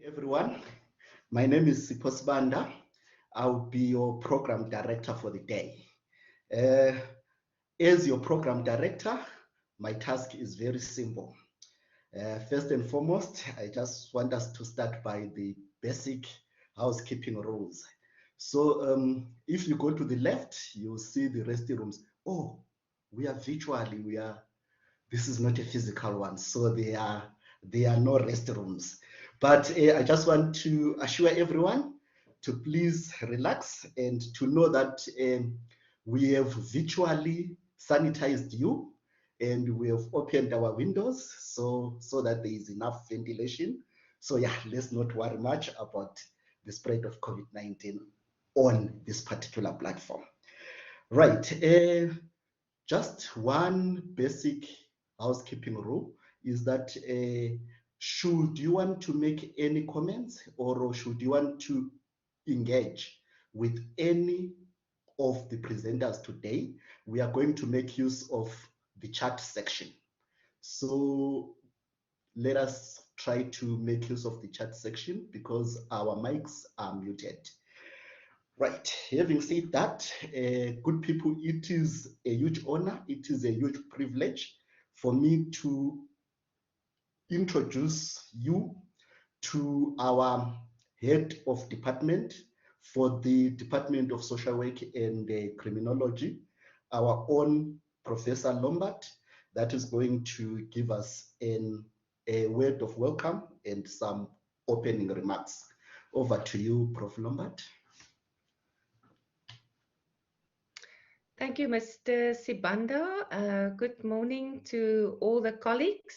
Everyone, my name is Sipho Sibanda. I'll be your program director for the day. Uh, as your program director, my task is very simple. First and foremost, I just want us to start by the basic housekeeping rules. So if you go to the left, you'll see the restrooms. Oh, we are virtually, this is not a physical one, so there are no restrooms. But I just want to assure everyone to please relax and to know that we have virtually sanitized you and we have opened our windows so that there is enough ventilation. So yeah, let's not worry much about the spread of COVID-19 on this particular platform. Right. Just one basic housekeeping rule is that should you want to make any comments or should you want to engage with any of the presenters today, we are going to make use of the chat section. So let us try to make use of the chat section because our mics are muted. Right, having said that, good people, it is a huge honor, it is a huge privilege for me to introduce you to our head of department for the Department of Social Work and Criminology, our own Professor Lombard, that is going to give us a word of welcome and some opening remarks. Over to you, Prof. Lombard. Thank you, Mr. Sibanda. Good morning to all the colleagues.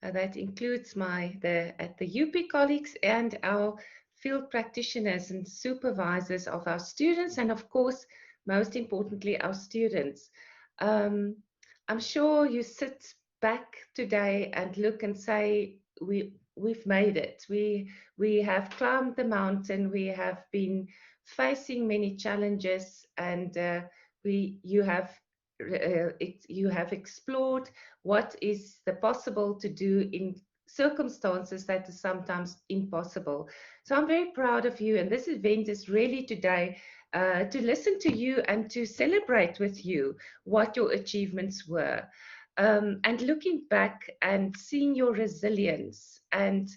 That includes at the UP colleagues and our field practitioners and supervisors of our students, and of course, most importantly, our students. I'm sure you sit back today and look and say, we've made it. We have climbed the mountain. We have been facing many challenges, and you have explored what is the possible to do in circumstances that is sometimes impossible. So I'm very proud of you, and this event is really today to listen to you and to celebrate with you what your achievements were. And looking back and seeing your resilience, and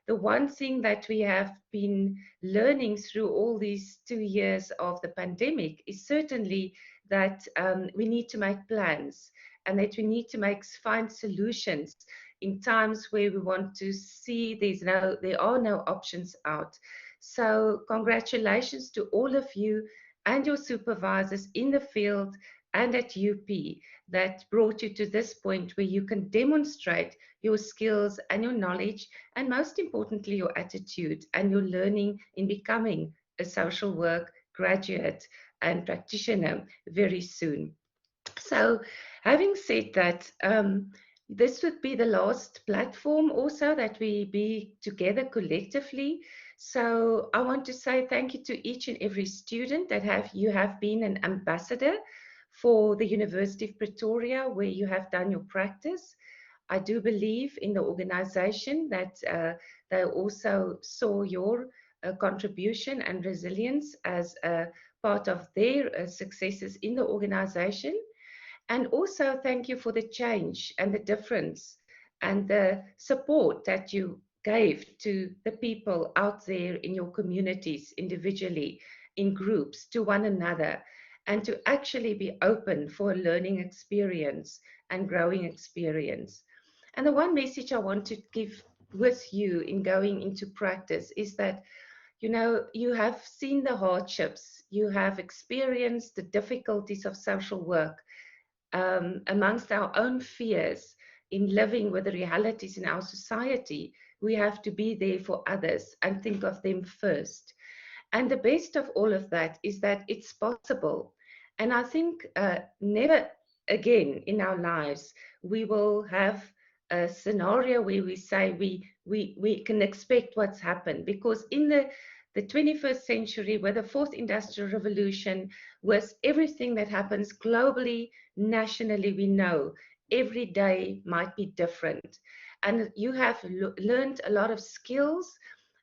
the one thing that we have been learning through all these 2 years of the pandemic is certainly that we need to make plans and that we need to find solutions in times where we want to see there are no options out. So congratulations to all of you and your supervisors in the field and at UP that brought you to this point where you can demonstrate your skills and your knowledge, and most importantly, your attitude and your learning in becoming a social work graduate and practitioner very soon. So, having said that, this would be the last platform also that we be together collectively. So I want to say thank you to each and every student that you have been an ambassador for the University of Pretoria, where you have done your practice. I do believe in the organization that they also saw your contribution and resilience as a part of their successes in the organization. And also thank you for the change and the difference and the support that you gave to the people out there in your communities, individually, in groups, to one another, and to actually be open for a learning experience and growing experience. And the one message I want to give with you in going into practice is that you have seen the hardships, you have experienced the difficulties of social work, amongst our own fears in living with the realities in our society. We have to be there for others and think of them first. And the best of all of that is that it's possible. And I think never again in our lives we will have a scenario where we say we can expect what's happened, because in the 21st century, with the fourth industrial revolution, with everything that happens globally, nationally, we know every day might be different. And you have learned a lot of skills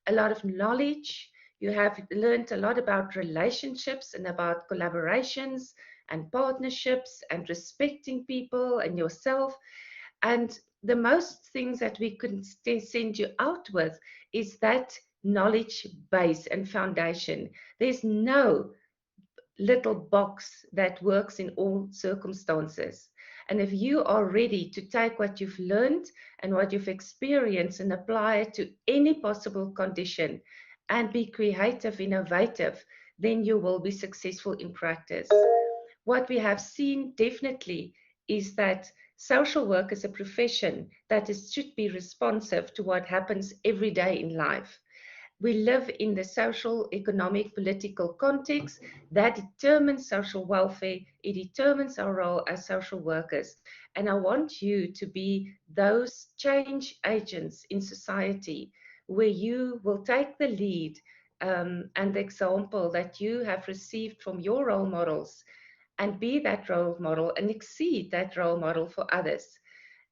a lot of knowledge. You have learned a lot about relationships and about collaborations and partnerships and respecting people and yourself. And the most things that we could send you out with is that knowledge base and foundation. There's no little box that works in all circumstances. And if you are ready to take what you've learned and what you've experienced and apply it to any possible condition and be creative, innovative, then you will be successful in practice. What we have seen definitely is that social work is a profession that should be responsive to what happens every day in life. We live in the social, economic, political context that determines social welfare. It determines our role as social workers. And I want you to be those change agents in society where you will take the lead and the example that you have received from your role models and be that role model and exceed that role model for others,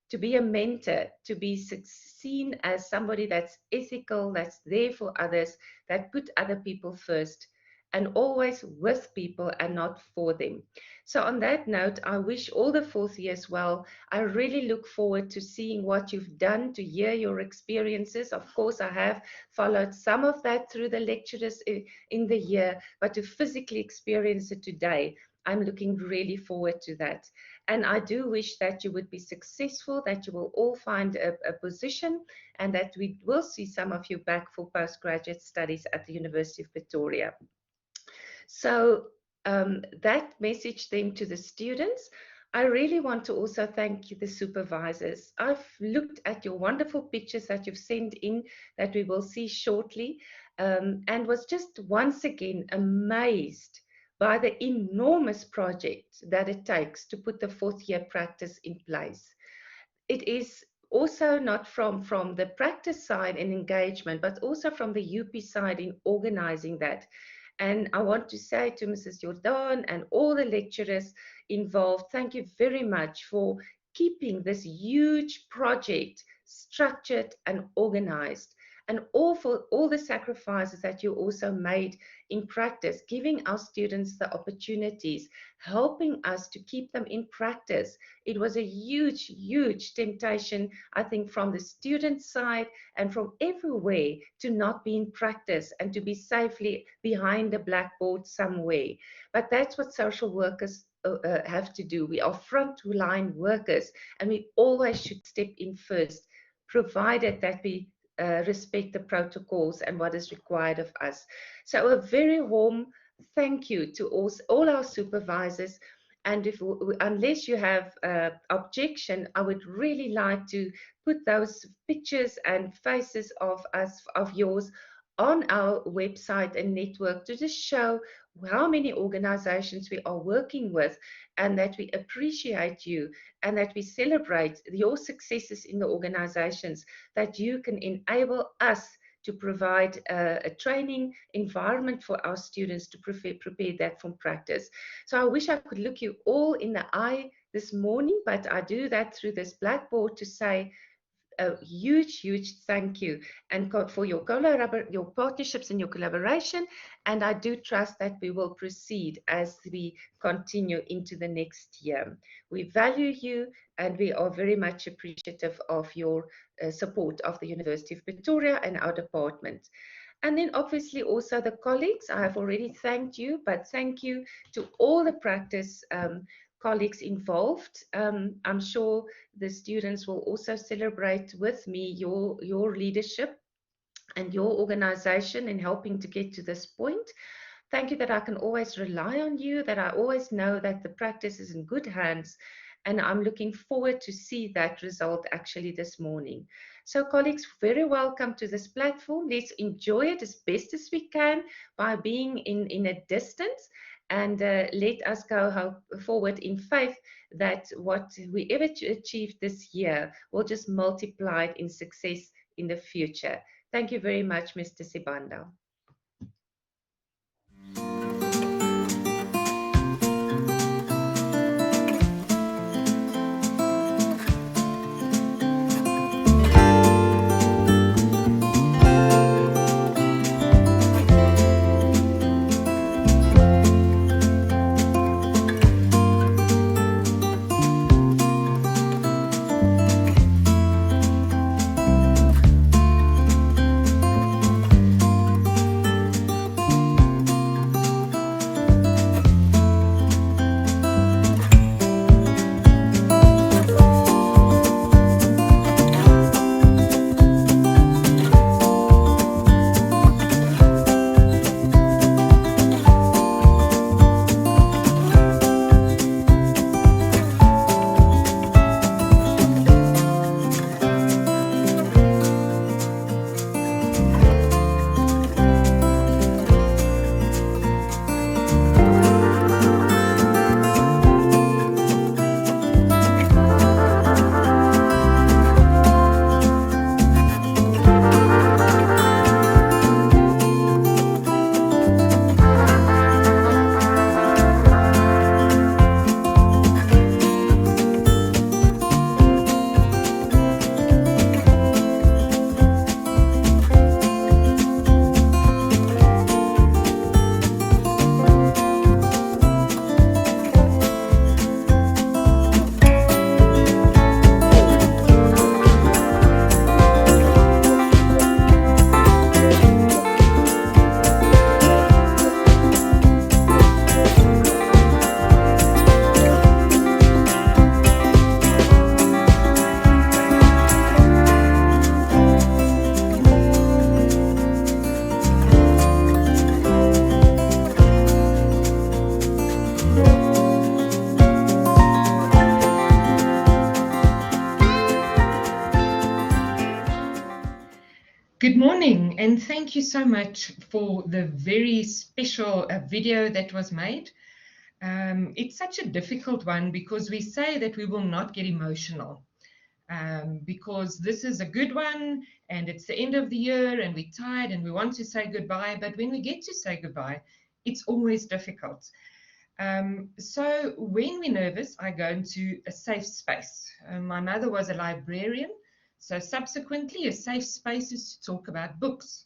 to be a mentor, to be seen as somebody that's ethical, that's there for others, that put other people first, and always with people and not for them. So on that note, I wish all the fourth years well. I really look forward to seeing what you've done, to hear your experiences. Of course, I have followed some of that through the lectures in the year, but to physically experience it today, I'm looking really forward to that. And I do wish that you would be successful, that you will all find a position, and that we will see some of you back for postgraduate studies at the University of Pretoria. So that message then to the students. I really want to also thank you, the supervisors. I've looked at your wonderful pictures that you've sent in that we will see shortly, and was just once again amazed by the enormous project that it takes to put the fourth year practice in place. It is also not from the practice side and engagement, but also from the UP side in organizing that. And I want to say to Mrs. Jordan and all the lecturers involved, thank you very much for keeping this huge project structured and organized, and all for all the sacrifices that you also made in practice, giving our students the opportunities, helping us to keep them in practice. It was a huge, huge temptation, I think, from the student side and from everywhere to not be in practice and to be safely behind a blackboard somewhere. But that's what social workers have to do. We are frontline workers, and we always should step in first, provided that we respect the protocols and what is required of us. So a very warm thank you to all our supervisors. And unless you have objection, I would really like to put those pictures and faces of yours on our website and network to just show how many organizations we are working with, and that we appreciate you and that we celebrate your successes in the organizations, that you can enable us to provide a training environment for our students to prepare that from practice. So I wish I could look you all in the eye this morning, but I do that through this blackboard to say a huge, huge thank you and for your partnerships and your collaboration. And I do trust that we will proceed as we continue into the next year. We value you, and we are very much appreciative of your support of the University of Pretoria and our department. And then obviously also the colleagues, I have already thanked you, but thank you to all the practice colleagues involved. I'm sure the students will also celebrate with me your leadership and your organization in helping to get to this point. Thank you that I can always rely on you, that I always know that the practice is in good hands, and I'm looking forward to see that result actually this morning. So colleagues, very welcome to this platform. Let's enjoy it as best as we can by being in a distance, and let us go forward in faith that what we ever achieved this year will just multiply it in success in the future. Thank you very much, Mr. Sibanda. And thank you so much for the very special video that was made. It's such a difficult one because we say that we will not get emotional because this is a good one and it's the end of the year and we're tired and we want to say goodbye. But when we get to say goodbye, it's always difficult. So when we're nervous, I go into a safe space. My mother was a librarian, so subsequently a safe space is to talk about books.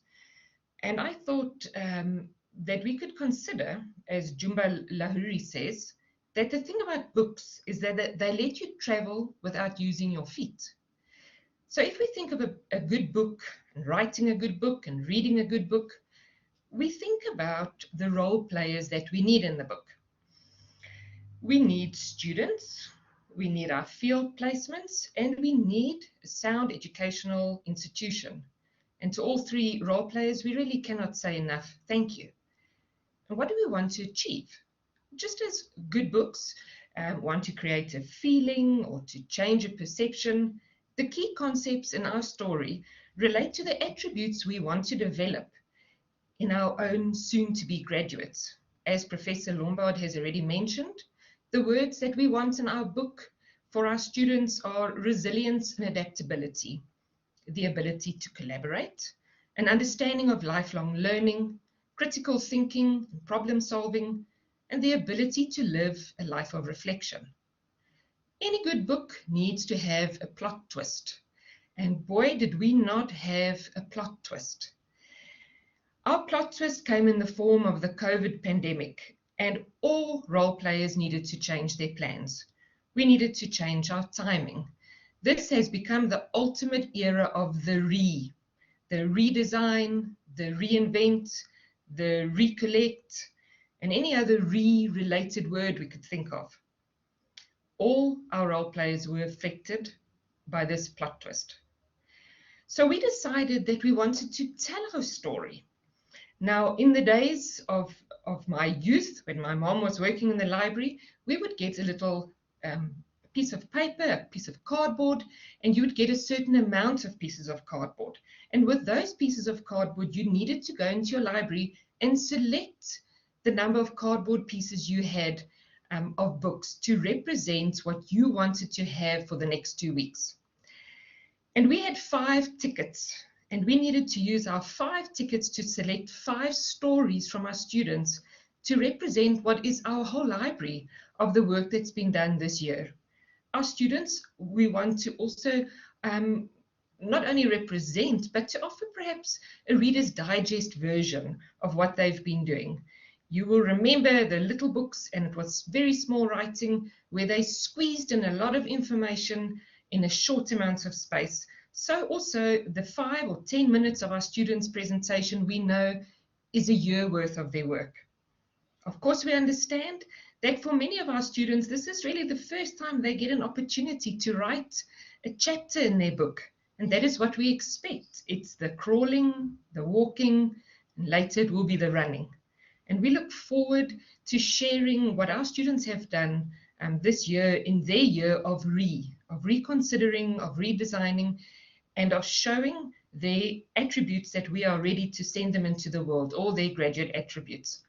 And I thought that we could consider, as Jumba Lahiri says, that the thing about books is that they let you travel without using your feet. So if we think of a good book, and writing a good book, and reading a good book, we think about the role players that we need in the book. We need students, we need our field placements, and we need a sound educational institution. And to all three role players, we really cannot say enough thank you. And what do we want to achieve? Just as good books want to create a feeling or to change a perception, the key concepts in our story relate to the attributes we want to develop in our own soon-to-be graduates. As Professor Lombard has already mentioned, the words that we want in our book for our students are resilience and adaptability, the ability to collaborate, an understanding of lifelong learning, critical thinking, problem solving, and the ability to live a life of reflection. Any good book needs to have a plot twist, and boy, did we not have a plot twist. Our plot twist came in the form of the COVID pandemic, and all role players needed to change their plans. We needed to change our timing. This has become the ultimate era of the redesign, the reinvent, the recollect, and any other related word we could think of. All our role players were affected by this plot twist. So we decided that we wanted to tell our story. Now, in the days of my youth, when my mom was working in the library, we would get a little piece of paper, a piece of cardboard, and you would get a certain amount of pieces of cardboard. And with those pieces of cardboard, you needed to go into your library and select the number of cardboard pieces you had of books to represent what you wanted to have for the next 2 weeks. And we had 5 tickets, and we needed to use our 5 tickets to select 5 stories from our students to represent what is our whole library of the work that's been done this year. Our students, we want to also not only represent, but to offer perhaps a Reader's Digest version of what they've been doing. You will remember the little books, and it was very small writing where they squeezed in a lot of information in a short amount of space. So also the 5 or 10 minutes of our students' presentation we know is a year worth of their work. Of course, we understand that for many of our students, this is really the first time they get an opportunity to write a chapter in their book. And that is what we expect. It's the crawling, the walking, and later it will be the running. And we look forward to sharing what our students have done this year in their year of reconsidering, of redesigning, and of showing their attributes that we are ready to send them into the world, all their graduate attributes.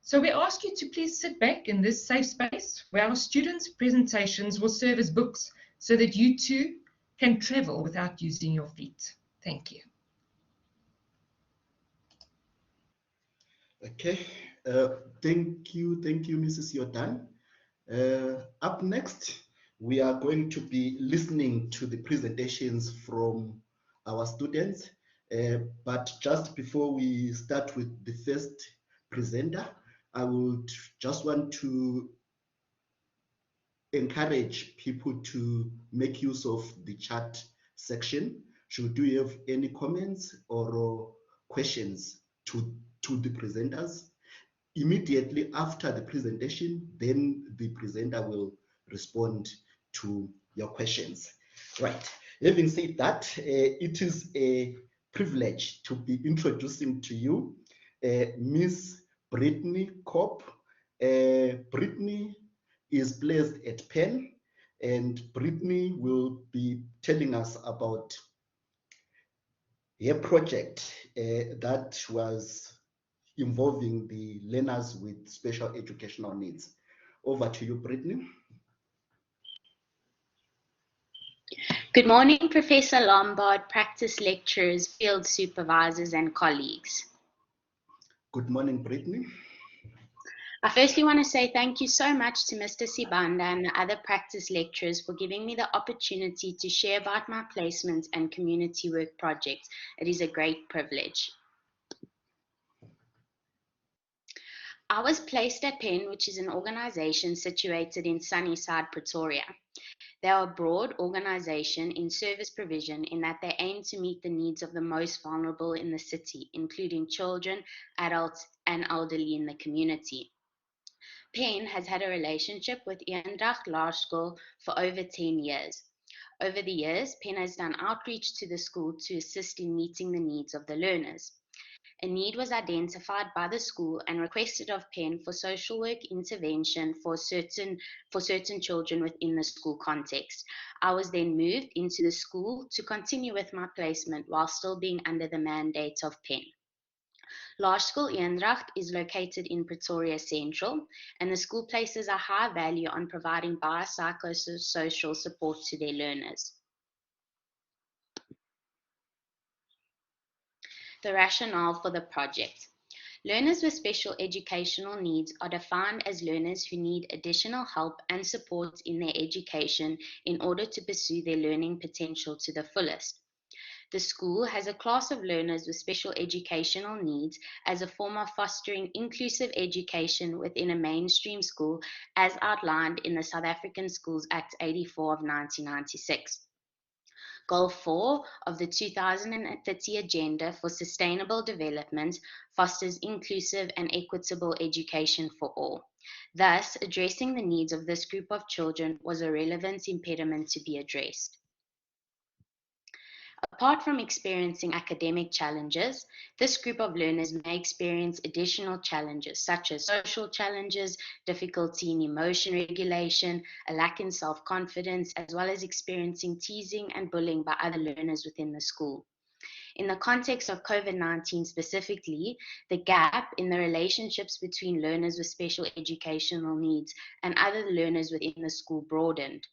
So we ask you to please sit back in this safe space where our students' presentations will serve as books so that you too can travel without using your feet. Thank you. Okay, thank you, Mrs. Jordan. Up next, we are going to be listening to the presentations from our students. But just before we start with the first presenter, I would just want to encourage people to make use of the chat section. Should you have any comments or questions to the presenters, immediately after the presentation, then the presenter will respond to your questions. Right. Having said that, it is a privilege to be introducing to you Miss Brittany Kopp. Brittany is placed at Penn, and Brittany will be telling us about a project that was involving the learners with special educational needs. Over to you, Brittany. Good morning, Professor Lombard, practice lecturers, field supervisors, and colleagues. Good morning, Brittany. I firstly want to say thank you so much to Mr. Sibanda and the other practice lecturers for giving me the opportunity to share about my placements and community work projects. It is a great privilege. I was placed at PEN, which is an organization situated in Sunnyside, Pretoria. They are a broad organization in service provision in that they aim to meet the needs of the most vulnerable in the city, including children, adults, and elderly in the community. PEN has had a relationship with Eendracht Laerskool for over 10 years. Over the years, PEN has done outreach to the school to assist in meeting the needs of the learners. A need was identified by the school and requested of PEN for social work intervention for certain children within the school context. I was then moved into the school to continue with my placement while still being under the mandate of PEN. Laerskool Eendracht is located in Pretoria Central, and the school places a high value on providing biopsychosocial support to their learners. The rationale for the project. Learners with special educational needs are defined as learners who need additional help and support in their education in order to pursue their learning potential to the fullest. The school has a class of learners with special educational needs as a form of fostering inclusive education within a mainstream school as outlined in the South African Schools Act 84 of 1996. Goal 4 of the 2030 Agenda for Sustainable Development fosters inclusive and equitable education for all. Thus, addressing the needs of this group of children was a relevant impediment to be addressed. Apart from experiencing academic challenges, this group of learners may experience additional challenges such as social challenges, difficulty in emotion regulation, a lack in self-confidence, as well as experiencing teasing and bullying by other learners within the school. In the context of COVID-19 specifically, the gap in the relationships between learners with special educational needs and other learners within the school broadened.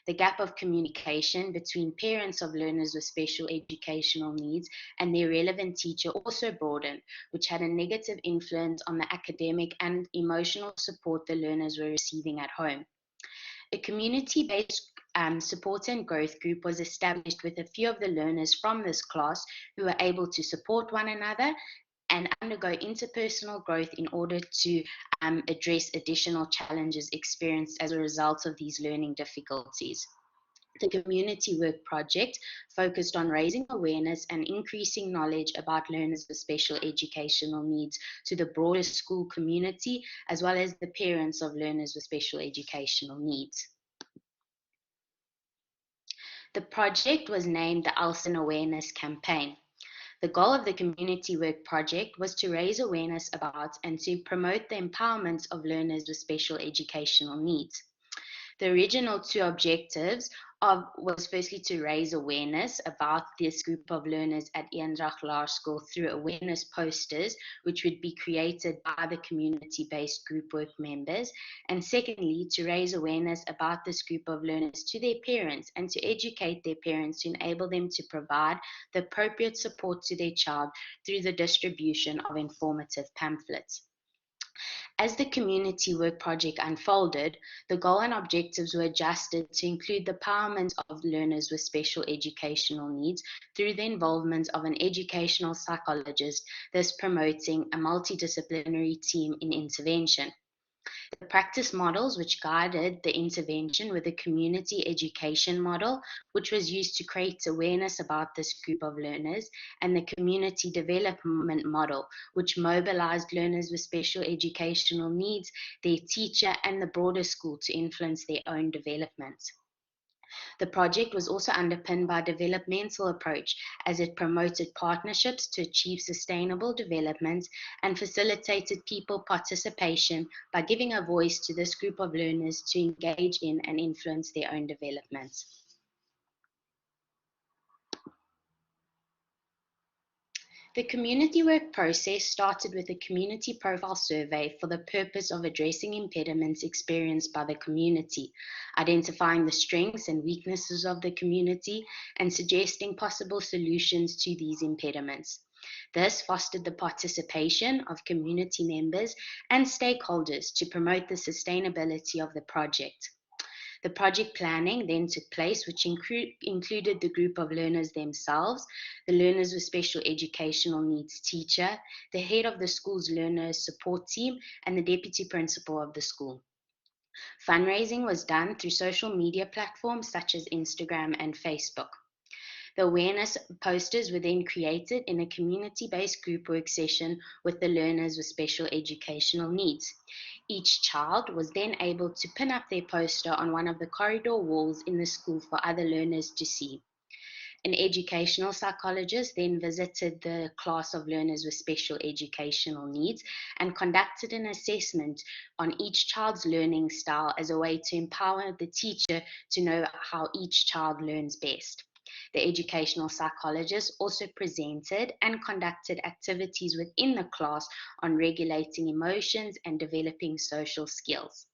The gap of communication between parents of learners with special educational needs and their relevant teacher also broadened, which had a negative influence on the academic and emotional support the learners were receiving at home. A community-based support and growth group was established with a few of the learners from this class who were able to support one another and undergo interpersonal growth in order to address additional challenges experienced as a result of these learning difficulties. The community work project focused on raising awareness and increasing knowledge about learners with special educational needs to the broader school community, as well as the parents of learners with special educational needs. The project was named the Alson Awareness Campaign. The goal of the community work project was to raise awareness about and to promote the empowerment of learners with special educational needs. The original two objectives was firstly to raise awareness about this group of learners at Eendracht Laerskool through awareness posters, which would be created by the community-based group work members, and secondly, to raise awareness about this group of learners to their parents and to educate their parents to enable them to provide the appropriate support to their child through the distribution of informative pamphlets. As the community work project unfolded, the goal and objectives were adjusted to include the empowerment of learners with special educational needs through the involvement of an educational psychologist, thus promoting a multidisciplinary team in intervention. The practice models which guided the intervention were the community education model, which was used to create awareness about this group of learners, and the community development model, which mobilized learners with special educational needs, their teacher, and the broader school to influence their own development. The project was also underpinned by a developmental approach as it promoted partnerships to achieve sustainable development and facilitated people participation by giving a voice to this group of learners to engage in and influence their own development. The community work process started with a community profile survey for the purpose of addressing impediments experienced by the community, identifying the strengths and weaknesses of the community, and suggesting possible solutions to these impediments. This fostered the participation of community members and stakeholders to promote the sustainability of the project. The project planning then took place, which included the group of learners themselves, the learners with special educational needs teacher, the head of the school's learners support team, and the deputy principal of the school. Fundraising was done through social media platforms such as Instagram and Facebook. The awareness posters were then created in a community-based group work session with the learners with special educational needs. Each child was then able to pin up their poster on one of the corridor walls in the school for other learners to see. An educational psychologist then visited the class of learners with special educational needs and conducted an assessment on each child's learning style as a way to empower the teacher to know how each child learns best. The educational psychologist also presented and conducted activities within the class on regulating emotions and developing social skills.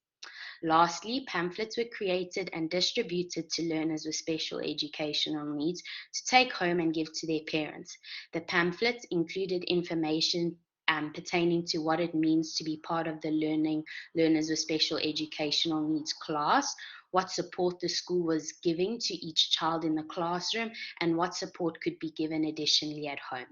Lastly, pamphlets were created and distributed to learners with special educational needs to take home and give to their parents. The pamphlets included information pertaining to what it means to be part of the learners with special educational needs class, what support the school was giving to each child in the classroom, and what support could be given additionally at home.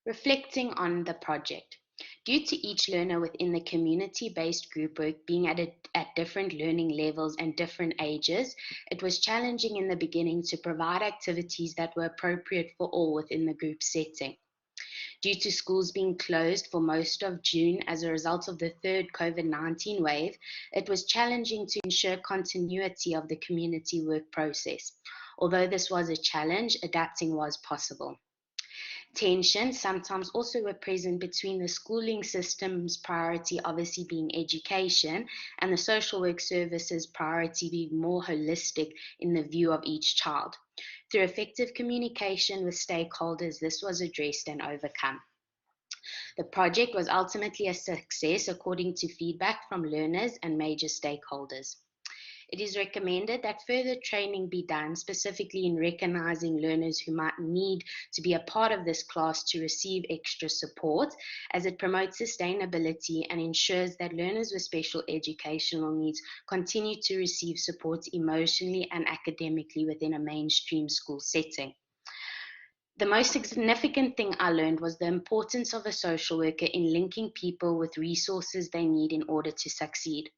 Reflecting on the project. Due to each learner within the community-based group work being at different learning levels and different ages, it was challenging in the beginning to provide activities that were appropriate for all within the group setting. Due to schools being closed for most of June as a result of the third COVID-19 wave, it was challenging to ensure continuity of the community work process. Although this was a challenge, adapting was possible. Tensions sometimes also were present between the schooling system's priority obviously being education and the social work services priority being more holistic in the view of each child. Through effective communication with stakeholders, this was addressed and overcome. The project was ultimately a success according to feedback from learners and major stakeholders. It is recommended that further training be done, specifically in recognizing learners who might need to be a part of this class to receive extra support, as it promotes sustainability and ensures that learners with special educational needs continue to receive support emotionally and academically within a mainstream school setting. The most significant thing I learned was the importance of a social worker in linking people with resources they need in order to succeed.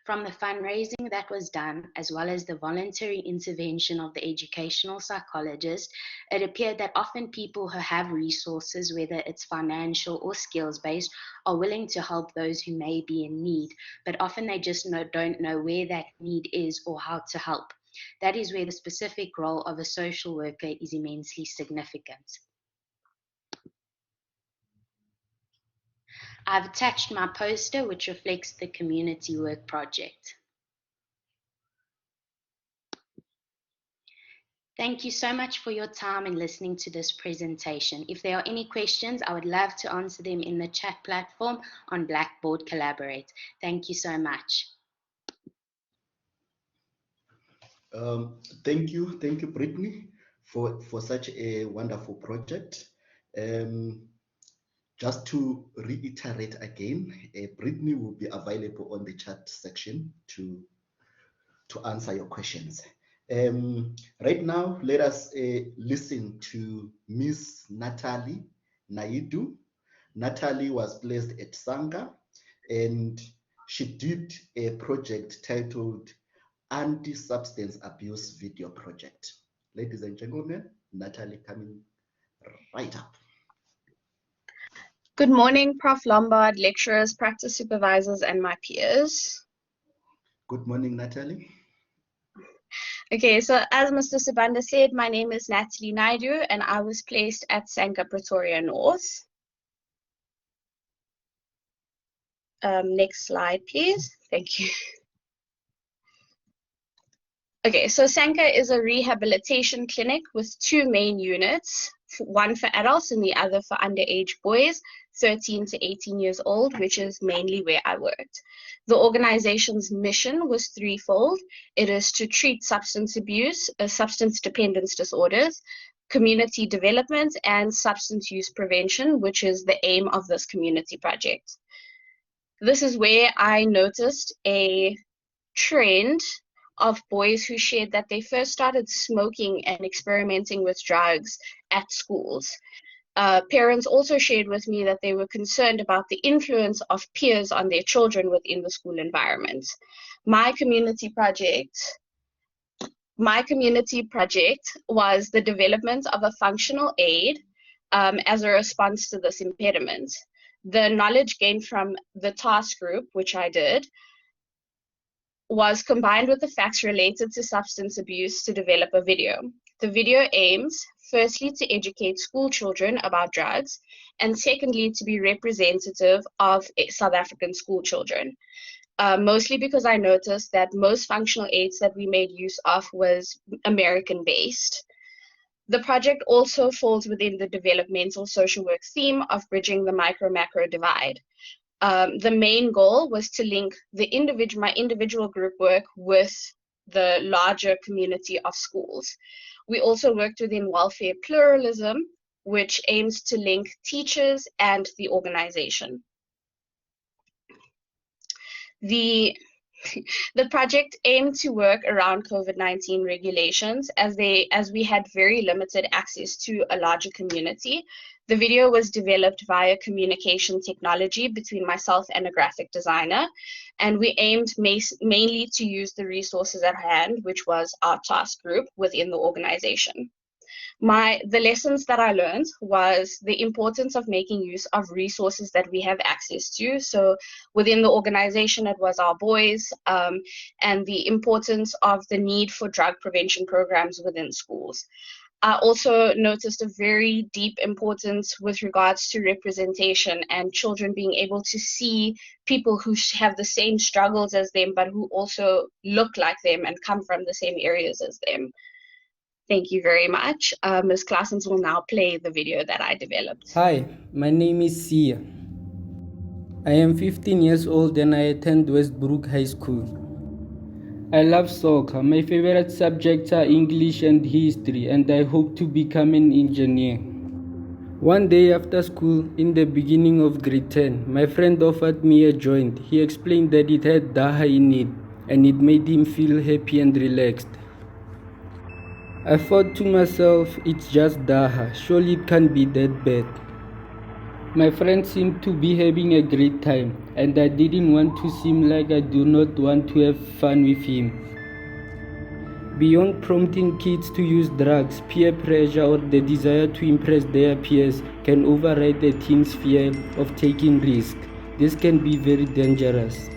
From the fundraising that was done, as well as the voluntary intervention of the educational psychologist, it appeared that often people who have resources, whether it's financial or skills-based, are willing to help those who may be in need, but often they just don't know where that need is or how to help. That is where the specific role of a social worker is immensely significant. I've attached my poster which reflects the community work project. Thank you so much for your time in listening to this presentation. If there are any questions, I would love to answer them in the chat platform on Blackboard Collaborate. Thank you so much. Thank you, Brittany, for such a wonderful project. Just to reiterate again, Brittany will be available on the chat section to answer your questions. Right now, let us listen to Miss Natalie Naidu. Natalie was placed at Sangha, and she did a project titled Anti-Substance Abuse Video Project. Ladies and gentlemen, Natalie coming right up. Good morning, Prof. Lombard, lecturers, practice supervisors, and my peers. Good morning, Natalie. Okay, so as Mr. Sibanda said, my name is Natalie Naidu, and I was placed at Sangha Pretoria North. Next slide, please. Thank you. Okay, so Sangha is a rehabilitation clinic with two main units, one for adults and the other for underage boys, 13 to 18 years old, which is mainly where I worked. The organization's mission was threefold. It is to treat substance abuse, substance dependence disorders, community development, and substance use prevention, which is the aim of this community project. This is where I noticed a trend of boys who shared that they first started smoking and experimenting with drugs at schools. Parents also shared with me that they were concerned about the influence of peers on their children within the school environment. My community project was the development of a functional aid as a response to this impediment. The knowledge gained from the task group, which I did, was combined with the facts related to substance abuse to develop a video. The video aims, firstly, to educate school children about drugs, and secondly, to be representative of South African school children. Mostly because I noticed that most functional aids that we made use of was American-based. The project also falls within the developmental social work theme of bridging the micro-macro divide. The main goal was to link my individual group work with the larger community of schools. We also worked within welfare pluralism, which aims to link teachers and the organization. The project aimed to work around COVID-19 regulations as we had very limited access to a larger community. The video was developed via communication technology between myself and a graphic designer, and we aimed mainly to use the resources at hand, which was our task group within the organization. The lessons that I learned was the importance of making use of resources that we have access to. So within the organization, it was our boys, and the importance of the need for drug prevention programs within schools. I also noticed a very deep importance with regards to representation and children being able to see people who have the same struggles as them, but who also look like them and come from the same areas as them. Thank you very much. Ms. Claessens will now play the video that I developed. Hi, my name is Sia. I am 15 years old and I attend Westbrook High School. I love soccer. My favorite subjects are English and history, and I hope to become an engineer. One day after school, in the beginning of grade 10, my friend offered me a joint. He explained that it had Daha in it, and it made him feel happy and relaxed. I thought to myself, it's just Daha, surely it can't be that bad. My friend seemed to be having a great time, and I didn't want to seem like I do not want to have fun with him. Beyond prompting kids to use drugs, peer pressure or the desire to impress their peers can override a teen's fear of taking risks. This can be very dangerous.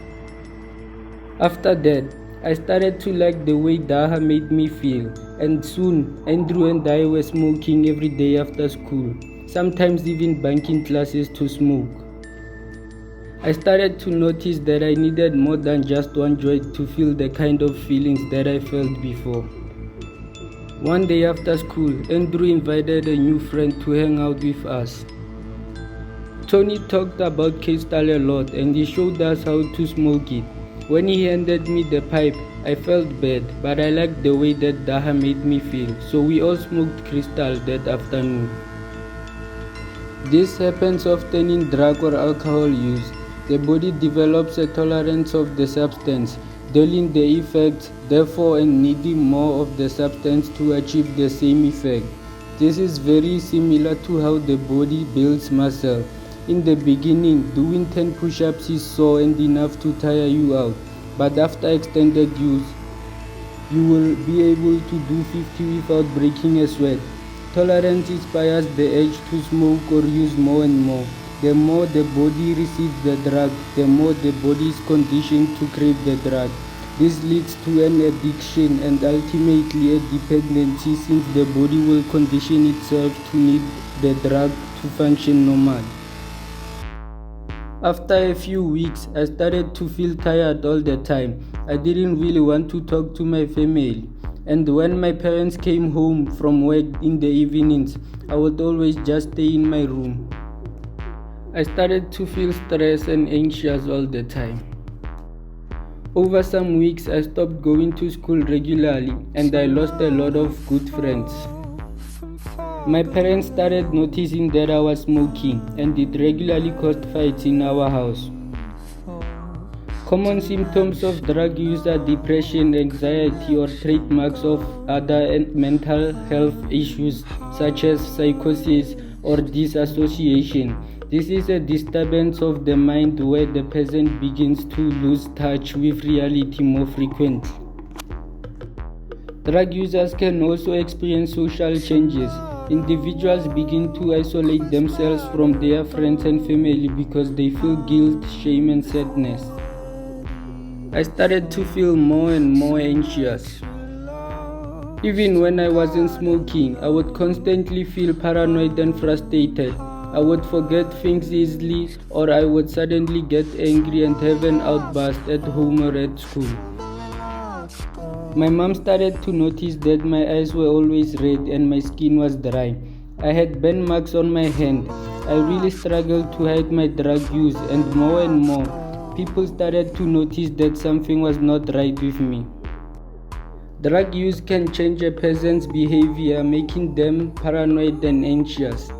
After that, I started to like the way Daha made me feel, and soon Andrew and I were smoking every day after school, sometimes even bunking classes to smoke. I started to notice that I needed more than just one joint to feel the kind of feelings that I felt before. One day after school, Andrew invited a new friend to hang out with us. Tony talked about K-Style a lot and he showed us how to smoke it. When he handed me the pipe, I felt bad, but I liked the way that Daha made me feel, so we all smoked Crystal that afternoon. This happens often in drug or alcohol use. The body develops a tolerance of the substance, dulling the effects, therefore and needing more of the substance to achieve the same effect. This is very similar to how the body builds muscle. In the beginning, doing 10 push-ups is sore and enough to tire you out, but after extended use, you will be able to do 50 without breaking a sweat. Tolerance inspires the urge to smoke or use more and more. The more the body receives the drug, the more the body is conditioned to crave the drug. This leads to an addiction and ultimately a dependency, since the body will condition itself to need the drug to function normal. After a few weeks, I started to feel tired all the time. I didn't really want to talk to my family. And when my parents came home from work in the evenings, I would always just stay in my room. I started to feel stressed and anxious all the time. Over some weeks, I stopped going to school regularly and I lost a lot of good friends. My parents started noticing that I was smoking and it regularly caused fights in our house. Common symptoms of drug use are depression, anxiety, or trademarks of other mental health issues such as psychosis or disassociation. This is a disturbance of the mind where the person begins to lose touch with reality more frequently. Drug users can also experience social changes. Individuals begin to isolate themselves from their friends and family because they feel guilt, shame, and sadness. I started to feel more and more anxious. Even when I wasn't smoking, I would constantly feel paranoid and frustrated. I would forget things easily, or I would suddenly get angry and have an outburst at home or at school. My mom started to notice that my eyes were always red and my skin was dry. I had burn marks on my hand. I really struggled to hide my drug use, and more, people started to notice that something was not right with me. Drug use can change a person's behavior, making them paranoid and anxious.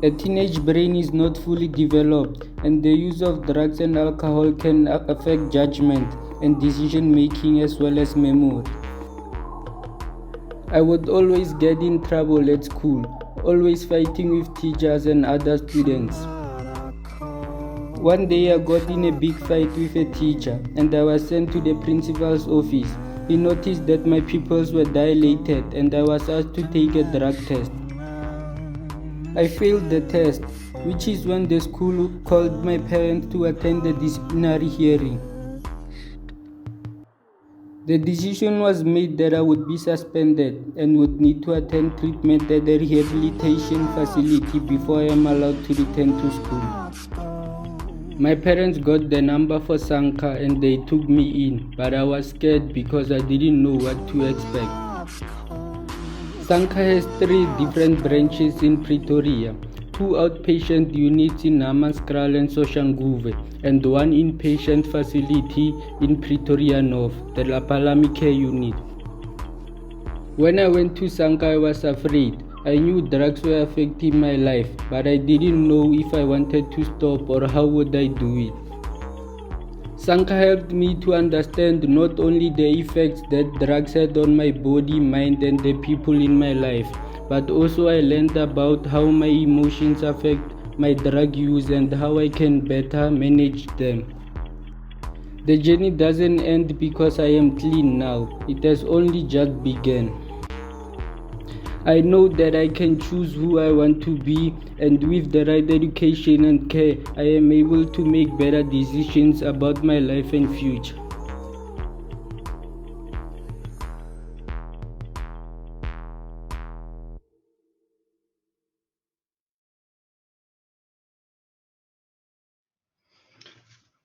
A teenage brain is not fully developed, and the use of drugs and alcohol can affect judgment and decision making as well as memory. I would always get in trouble at school, always fighting with teachers and other students. One day I got in a big fight with a teacher and I was sent to the principal's office. He noticed that my pupils were dilated and I was asked to take a drug test. I failed the test, which is when the school called my parents to attend the disciplinary hearing. The decision was made that I would be suspended and would need to attend treatment at a rehabilitation facility before I am allowed to return to school. My parents got the number for Sanka and they took me in, but I was scared because I didn't know what to expect. Sanka has 3 different branches in Pretoria, 2 outpatient units in Namaskral and Soshanguve, and 1 inpatient facility in Pretoria North, the Lapalami Care Unit. When I went to Sanka, I was afraid. I knew drugs were affecting my life, but I didn't know if I wanted to stop or how would I do it. Sanka helped me to understand not only the effects that drugs had on my body, mind, and the people in my life, but also I learned about how my emotions affect my drug use and how I can better manage them. The journey doesn't end because I am clean now. It has only just begun. I know that I can choose who I want to be, and with the right education and care, I am able to make better decisions about my life and future.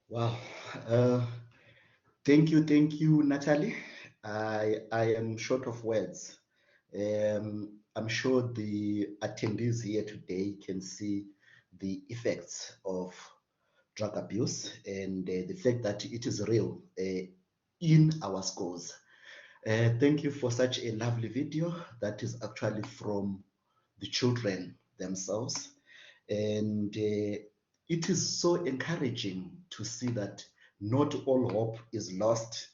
Wow. Thank you, Natalie. I am short of words. I'm sure the attendees here today can see the effects of drug abuse and the fact that it is real in our schools. Thank you for such a lovely video that is actually from the children themselves. And it is so encouraging to see that not all hope is lost.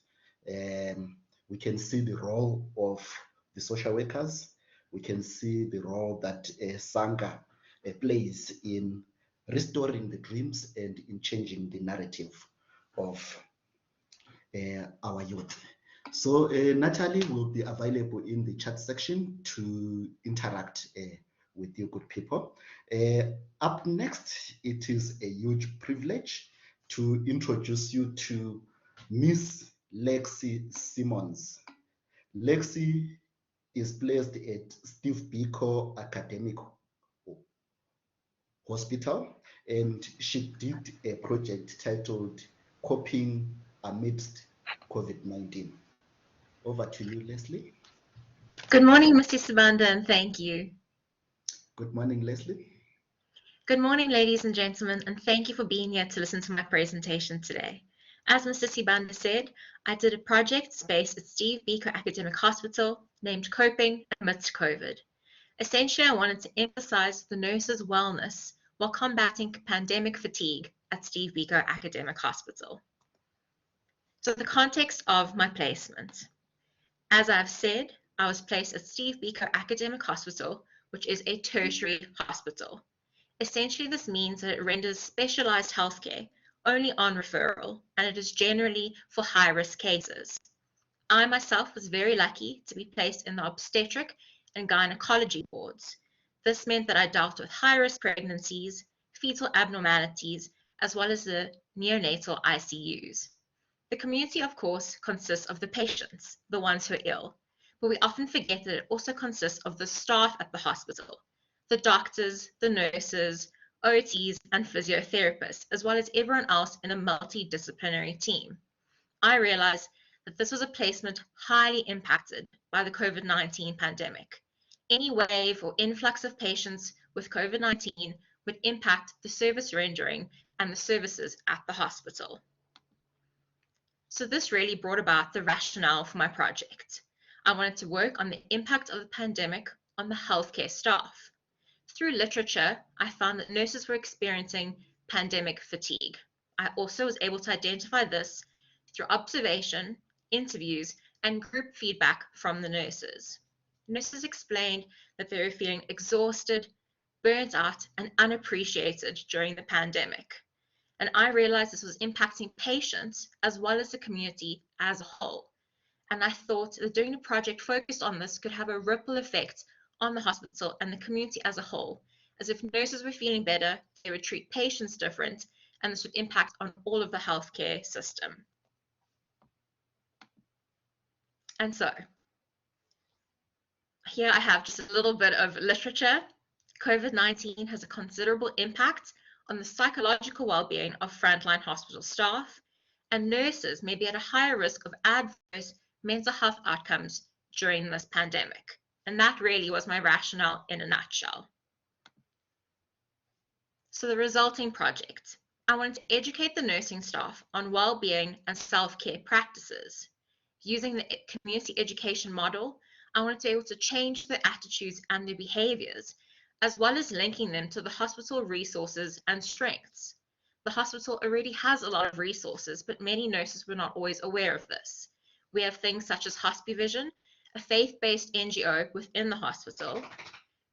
We can see the role of the social workers. We can see the role that Sangha plays in restoring the dreams and in changing the narrative of our youth. So Natalie will be available in the chat section to interact with you good people. Up next, it is a huge privilege to introduce you to Miss Lexi Simmons. Lexi is placed at Steve Biko Academic Hospital, and she did a project titled Coping Amidst COVID-19. Over to you, Leslie. Good morning, Mr. Sibanda, and thank you. Good morning, Leslie. Good morning, ladies and gentlemen, and thank you for being here to listen to my presentation today. As Mr. Sibanda said, I did a project based at Steve Biko Academic Hospital named Coping Amidst COVID. Essentially, I wanted to emphasize the nurses' wellness while combating pandemic fatigue at Steve Biko Academic Hospital. So the context of my placement. As I've said, I was placed at Steve Biko Academic Hospital, which is a tertiary hospital. Essentially, this means that it renders specialized healthcare only on referral, and it is generally for high-risk cases. I myself was very lucky to be placed in the obstetric and gynecology wards. This meant that I dealt with high-risk pregnancies, fetal abnormalities, as well as the neonatal ICUs. The community, of course, consists of the patients, the ones who are ill, but we often forget that it also consists of the staff at the hospital, the doctors, the nurses, OTs, and physiotherapists, as well as everyone else in a multidisciplinary team. I realized that this was a placement highly impacted by the COVID-19 pandemic. Any wave or influx of patients with COVID-19 would impact the service rendering and the services at the hospital. So this really brought about the rationale for my project. I wanted to work on the impact of the pandemic on the healthcare staff. Through literature, I found that nurses were experiencing pandemic fatigue. I also was able to identify this through observation, interviews, and group feedback from the nurses. Nurses explained that they were feeling exhausted, burnt out, and unappreciated during the pandemic. And I realized this was impacting patients as well as the community as a whole. And I thought that doing a project focused on this could have a ripple effect on the hospital and the community as a whole, as if nurses were feeling better, they would treat patients different, and this would impact on all of the healthcare system. And so, here I have just a little bit of literature. COVID-19 has a considerable impact on the psychological well-being of frontline hospital staff, and nurses may be at a higher risk of adverse mental health outcomes during this pandemic. And that really was my rationale in a nutshell. So the resulting project. I wanted to educate the nursing staff on well-being and self-care practices. Using the community education model, I wanted to be able to change their attitudes and their behaviors, as well as linking them to the hospital resources and strengths. The hospital already has a lot of resources, but many nurses were not always aware of this. We have things such as Hospivision, a faith-based NGO within the hospital,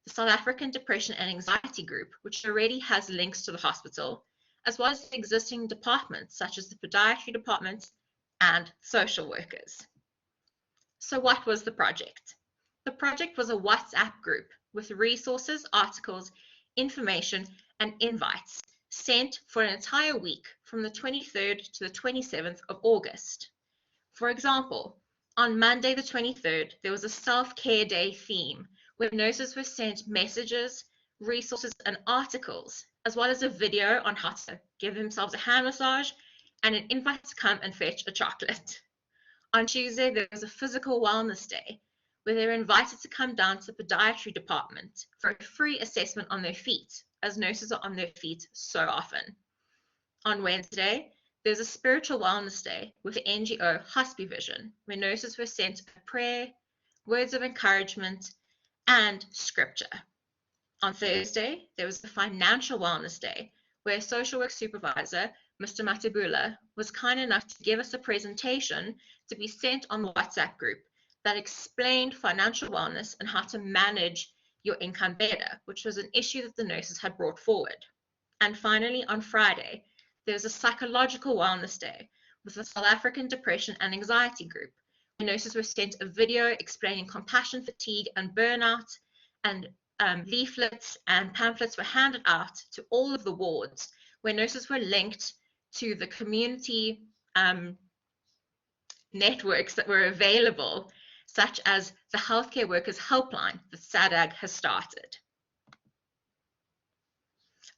the South African Depression and Anxiety Group, which already has links to the hospital, as well as existing departments such as the podiatry department and social workers. So what was the project? The project was a WhatsApp group with resources, articles, information, and invites sent for an entire week from the 23rd to the 27th of August. For example, on Monday the 23rd, there was a self-care day theme where nurses were sent messages, resources, and articles, as well as a video on how to give themselves a hand massage and an invite to come and fetch a chocolate. On Tuesday, there was a physical wellness day where they were invited to come down to the podiatry department for a free assessment on their feet, as nurses are on their feet so often. On Wednesday, there's a spiritual wellness day with the NGO Hospivision, where nurses were sent a prayer, words of encouragement, and scripture. On Thursday, there was the financial wellness day, where a social work supervisor, Mr. Matebula, was kind enough to give us a presentation to be sent on the WhatsApp group that explained financial wellness and how to manage your income better, which was an issue that the nurses had brought forward. And finally, on Friday, there was a psychological wellness day with the South African Depression and Anxiety Group. The nurses were sent a video explaining compassion fatigue and burnout, and leaflets and pamphlets were handed out to all of the wards, where nurses were linked to the community networks that were available, such as the Healthcare Workers Helpline that SADAG has started.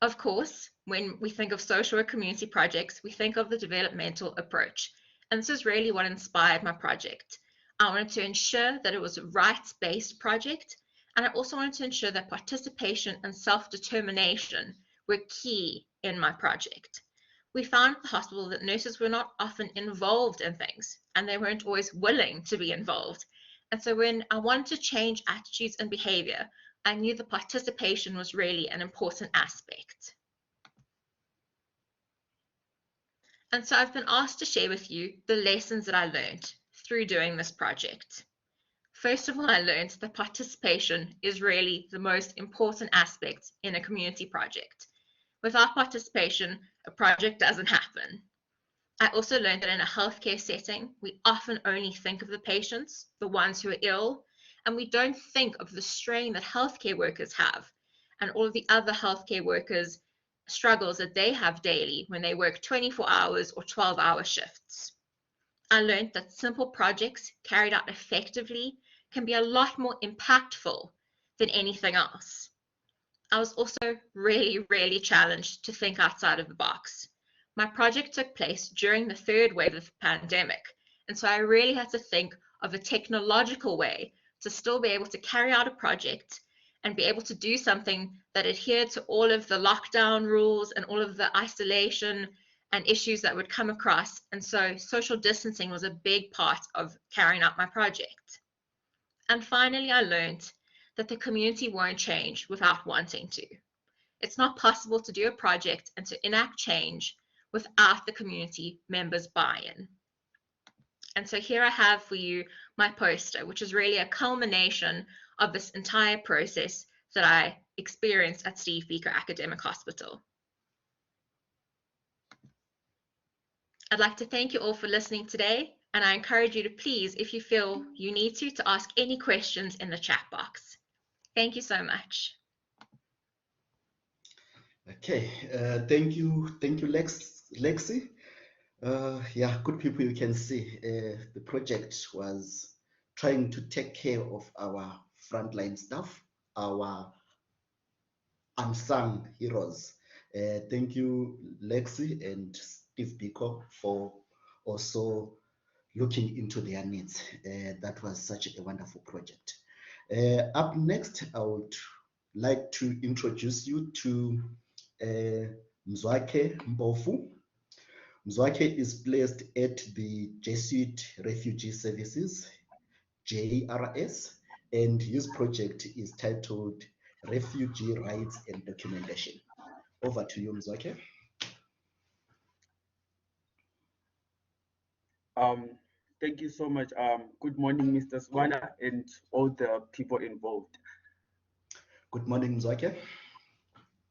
Of course, when we think of social work community projects, we think of the developmental approach. And this is really what inspired my project. I wanted to ensure that it was a rights-based project, and I also wanted to ensure that participation and self-determination were key in my project. We found at the hospital that nurses were not often involved in things, and they weren't always willing to be involved. And so when I wanted to change attitudes and behavior, I knew the participation was really an important aspect. And so I've been asked to share with you the lessons that I learned through doing this project. First of all, I learned that participation is really the most important aspect in a community project. Without participation, a project doesn't happen. I also learned that in a healthcare setting, we often only think of the patients, the ones who are ill, and we don't think of the strain that healthcare workers have and all of the other healthcare workers' struggles that they have daily when they work 24 hours or 12-hour shifts. I learned that simple projects carried out effectively can be a lot more impactful than anything else. I was also really challenged to think outside of the box. My project took place during the third wave of the pandemic, and so I really had to think of a technological way to still be able to carry out a project and be able to do something that adhered to all of the lockdown rules and all of the isolation and issues that would come across. And so social distancing was a big part of carrying out my project. And finally, I learned that the community won't change without wanting to. It's not possible to do a project and to enact change without the community members' buy-in. And so here I have for you my poster, which is really a culmination of this entire process that I experienced at Steve Biko Academic Hospital. I'd like to thank you all for listening today, and I encourage you to please, if you feel you need to ask any questions in the chat box. Thank you so much. Okay, thank you, Lexi. Yeah, good people, you can see the project was trying to take care of our frontline staff, our unsung heroes. Thank you, Lexi and Steve Biko, for also looking into their needs. That was such a wonderful project. Up next, I would like to introduce you to Mzwakhe Mpofu. Mzwakhe is placed at the Jesuit Refugee Services, JRS, and his project is titled Refugee Rights and Documentation. Over to you, Mzwakhe. Thank you so much. Good morning, Mr. Swana, and all the people involved. Good morning, Mzwakhe.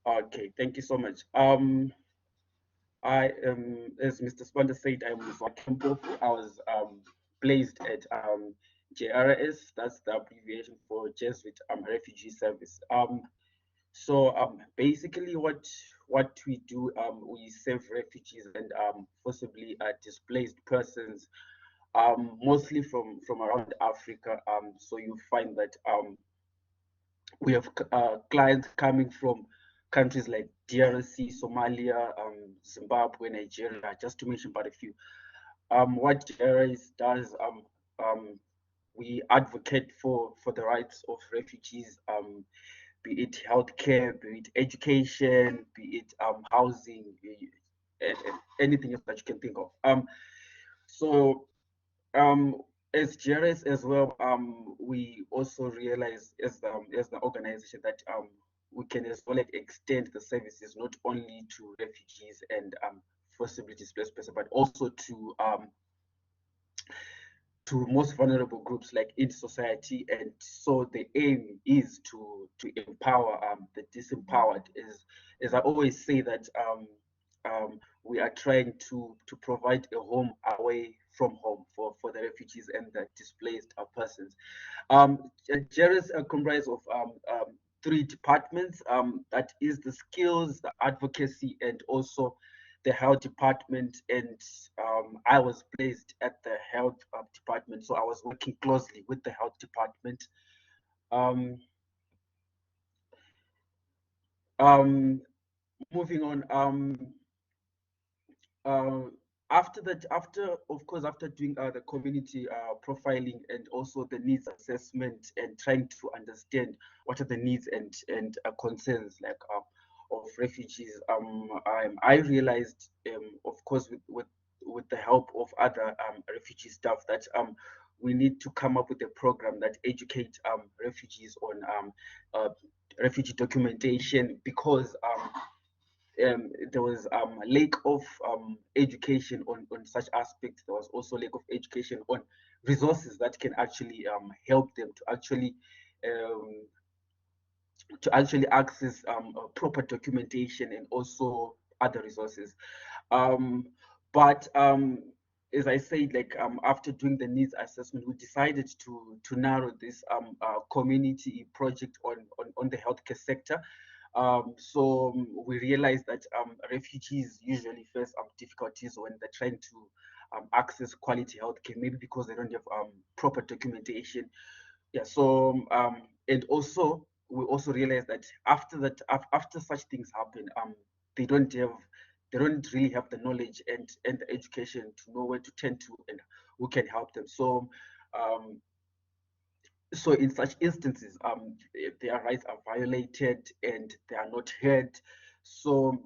Okay, thank you so much. I am, as Mr. Spanda said, I'm Mzwakhe Mpofu. I was placed at JRS, that's the abbreviation for Jesuit Refugee Service. So basically what we do, we serve refugees and forcibly displaced persons, mostly from around Africa. So you find that we have clients coming from countries like DRC, Somalia, Zimbabwe, Nigeria, just to mention but a few. What JRS does, we advocate for the rights of refugees, be it healthcare, be it education, be it housing, anything else that you can think of. So as JRS as well, we also realize as the organization that we can as well extend the services not only to refugees and forcibly displaced persons, but also to most vulnerable groups like in society. And so the aim is to empower the disempowered. As I always say that we are trying to provide a home away from home for the refugees and the displaced persons. JRS comprises of 3 departments. That is the skills, the advocacy, and also the health department. And I was placed at the health department, so I was working closely with the health department. Moving on, after that, of course, after doing the community profiling and also the needs assessment and trying to understand what are the needs and concerns like of refugees, I realized, of course, with the help of other refugee staff, that we need to come up with a program that educates refugees on refugee documentation, because there was a lack of education on such aspects. There was also lack of education on resources that can actually help them to actually access proper documentation and also other resources. But as I said, like after doing the needs assessment, we decided to narrow this community project on the healthcare sector. So we realized that refugees usually face difficulties when they're trying to access quality healthcare, maybe because they don't have proper documentation. Yeah. So and also we also realized that after such things happen, they don't really have the knowledge and the education to know where to turn to and who can help them. So so in such instances, their rights are violated and they are not heard. So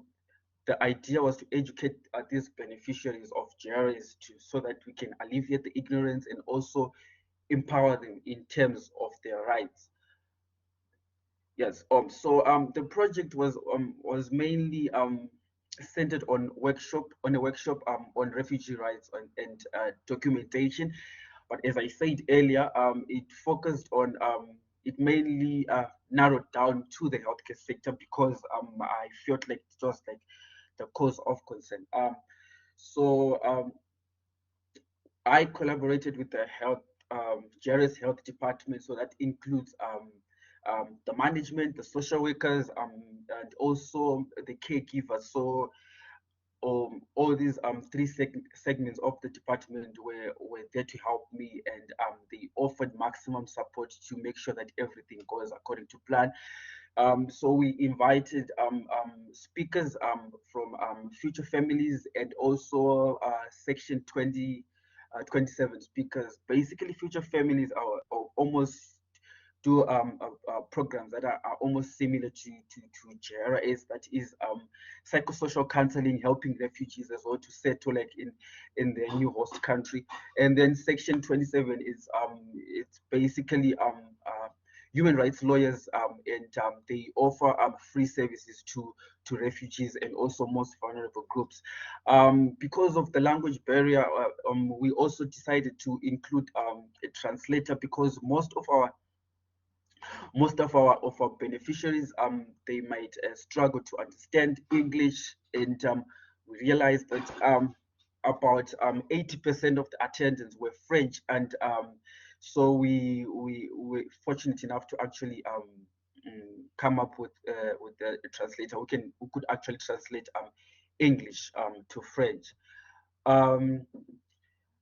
the idea was to educate these beneficiaries of GRS so that we can alleviate the ignorance and also empower them in terms of their rights. Yes. So the project was mainly centered on a workshop on refugee rights and documentation. But as I said earlier, it focused on it mainly narrowed down to the healthcare sector, because I felt like it was like the cause of concern. So I collaborated with the GRS health department, so that includes the management, the social workers, and also the caregivers. So all these three segments of the department were there to help me, and they offered maximum support to make sure that everything goes according to plan. So we invited speakers from Future Families and also Section 27 speakers. Basically, Future Families are almost do programs that are almost similar to GRS, that is psychosocial counseling, helping refugees as well to settle like in their new host country. And then Section 27 is it's basically human rights lawyers, and they offer free services to refugees and also most vulnerable groups. Because of the language barrier, we also decided to include a translator, because most of our beneficiaries, they might struggle to understand English, and we realized that about 80% of the attendants were French, and so we were fortunate enough to actually come up with the translator who could actually translate English to French.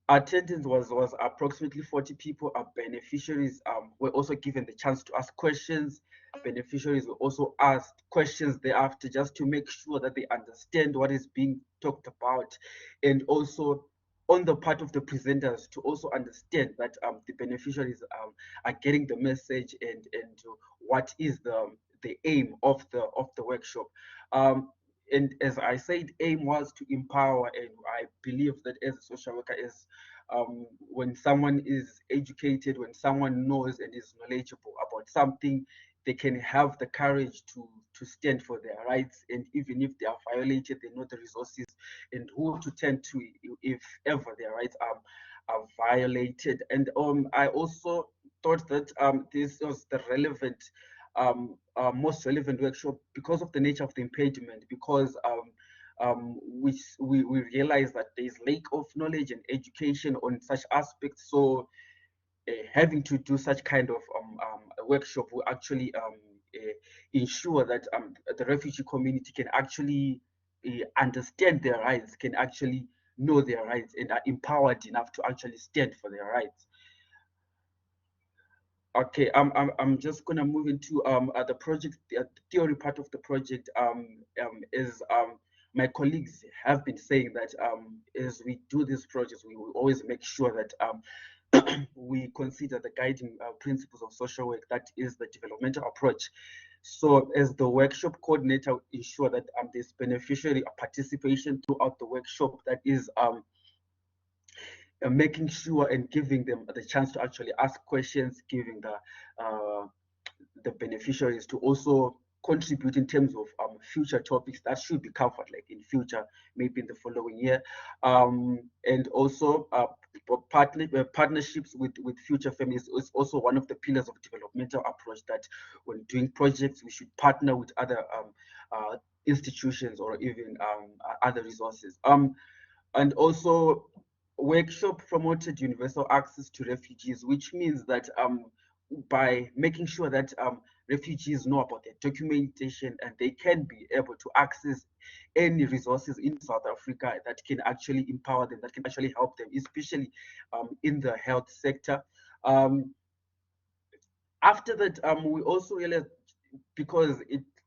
Attendance was approximately 40 people. Our beneficiaries were also given the chance to ask questions. Beneficiaries were also asked questions thereafter, just to make sure that they understand what is being talked about, and also on the part of the presenters to also understand that the beneficiaries are getting the message and what is the aim of the workshop. And as I said, aim was to empower, and I believe that as a social worker, is when someone is educated, when someone knows and is knowledgeable about something, they can have the courage to stand for their rights, and even if they are violated, they know the resources and who to turn to if ever their rights are violated. And I also thought that this was the most relevant workshop because of the nature of the impediment, because we realize that there is lack of knowledge and education on such aspects. So having to do such kind of a workshop will actually ensure that the refugee community can actually understand their rights, can actually know their rights, and are empowered enough to actually stand for their rights. Okay, I'm just gonna move into the project. The theory part of the project is my colleagues have been saying that as we do these projects, we will always make sure that we consider the guiding principles of social work, that is the developmental approach. So as the workshop coordinator, ensure that there's beneficiary participation throughout the workshop, that is making sure and giving them the chance to actually ask questions, giving the beneficiaries to also contribute in terms of future topics that should be covered, like in future, maybe in the following year, and also partnerships with future families is also one of the pillars of developmental approach, that when doing projects, we should partner with other institutions or even other resources. And also, workshop promoted universal access to refugees, which means that by making sure that refugees know about their documentation and they can be able to access any resources in South Africa that can actually empower them, that can actually help them, especially in the health sector. After that, we also realized, because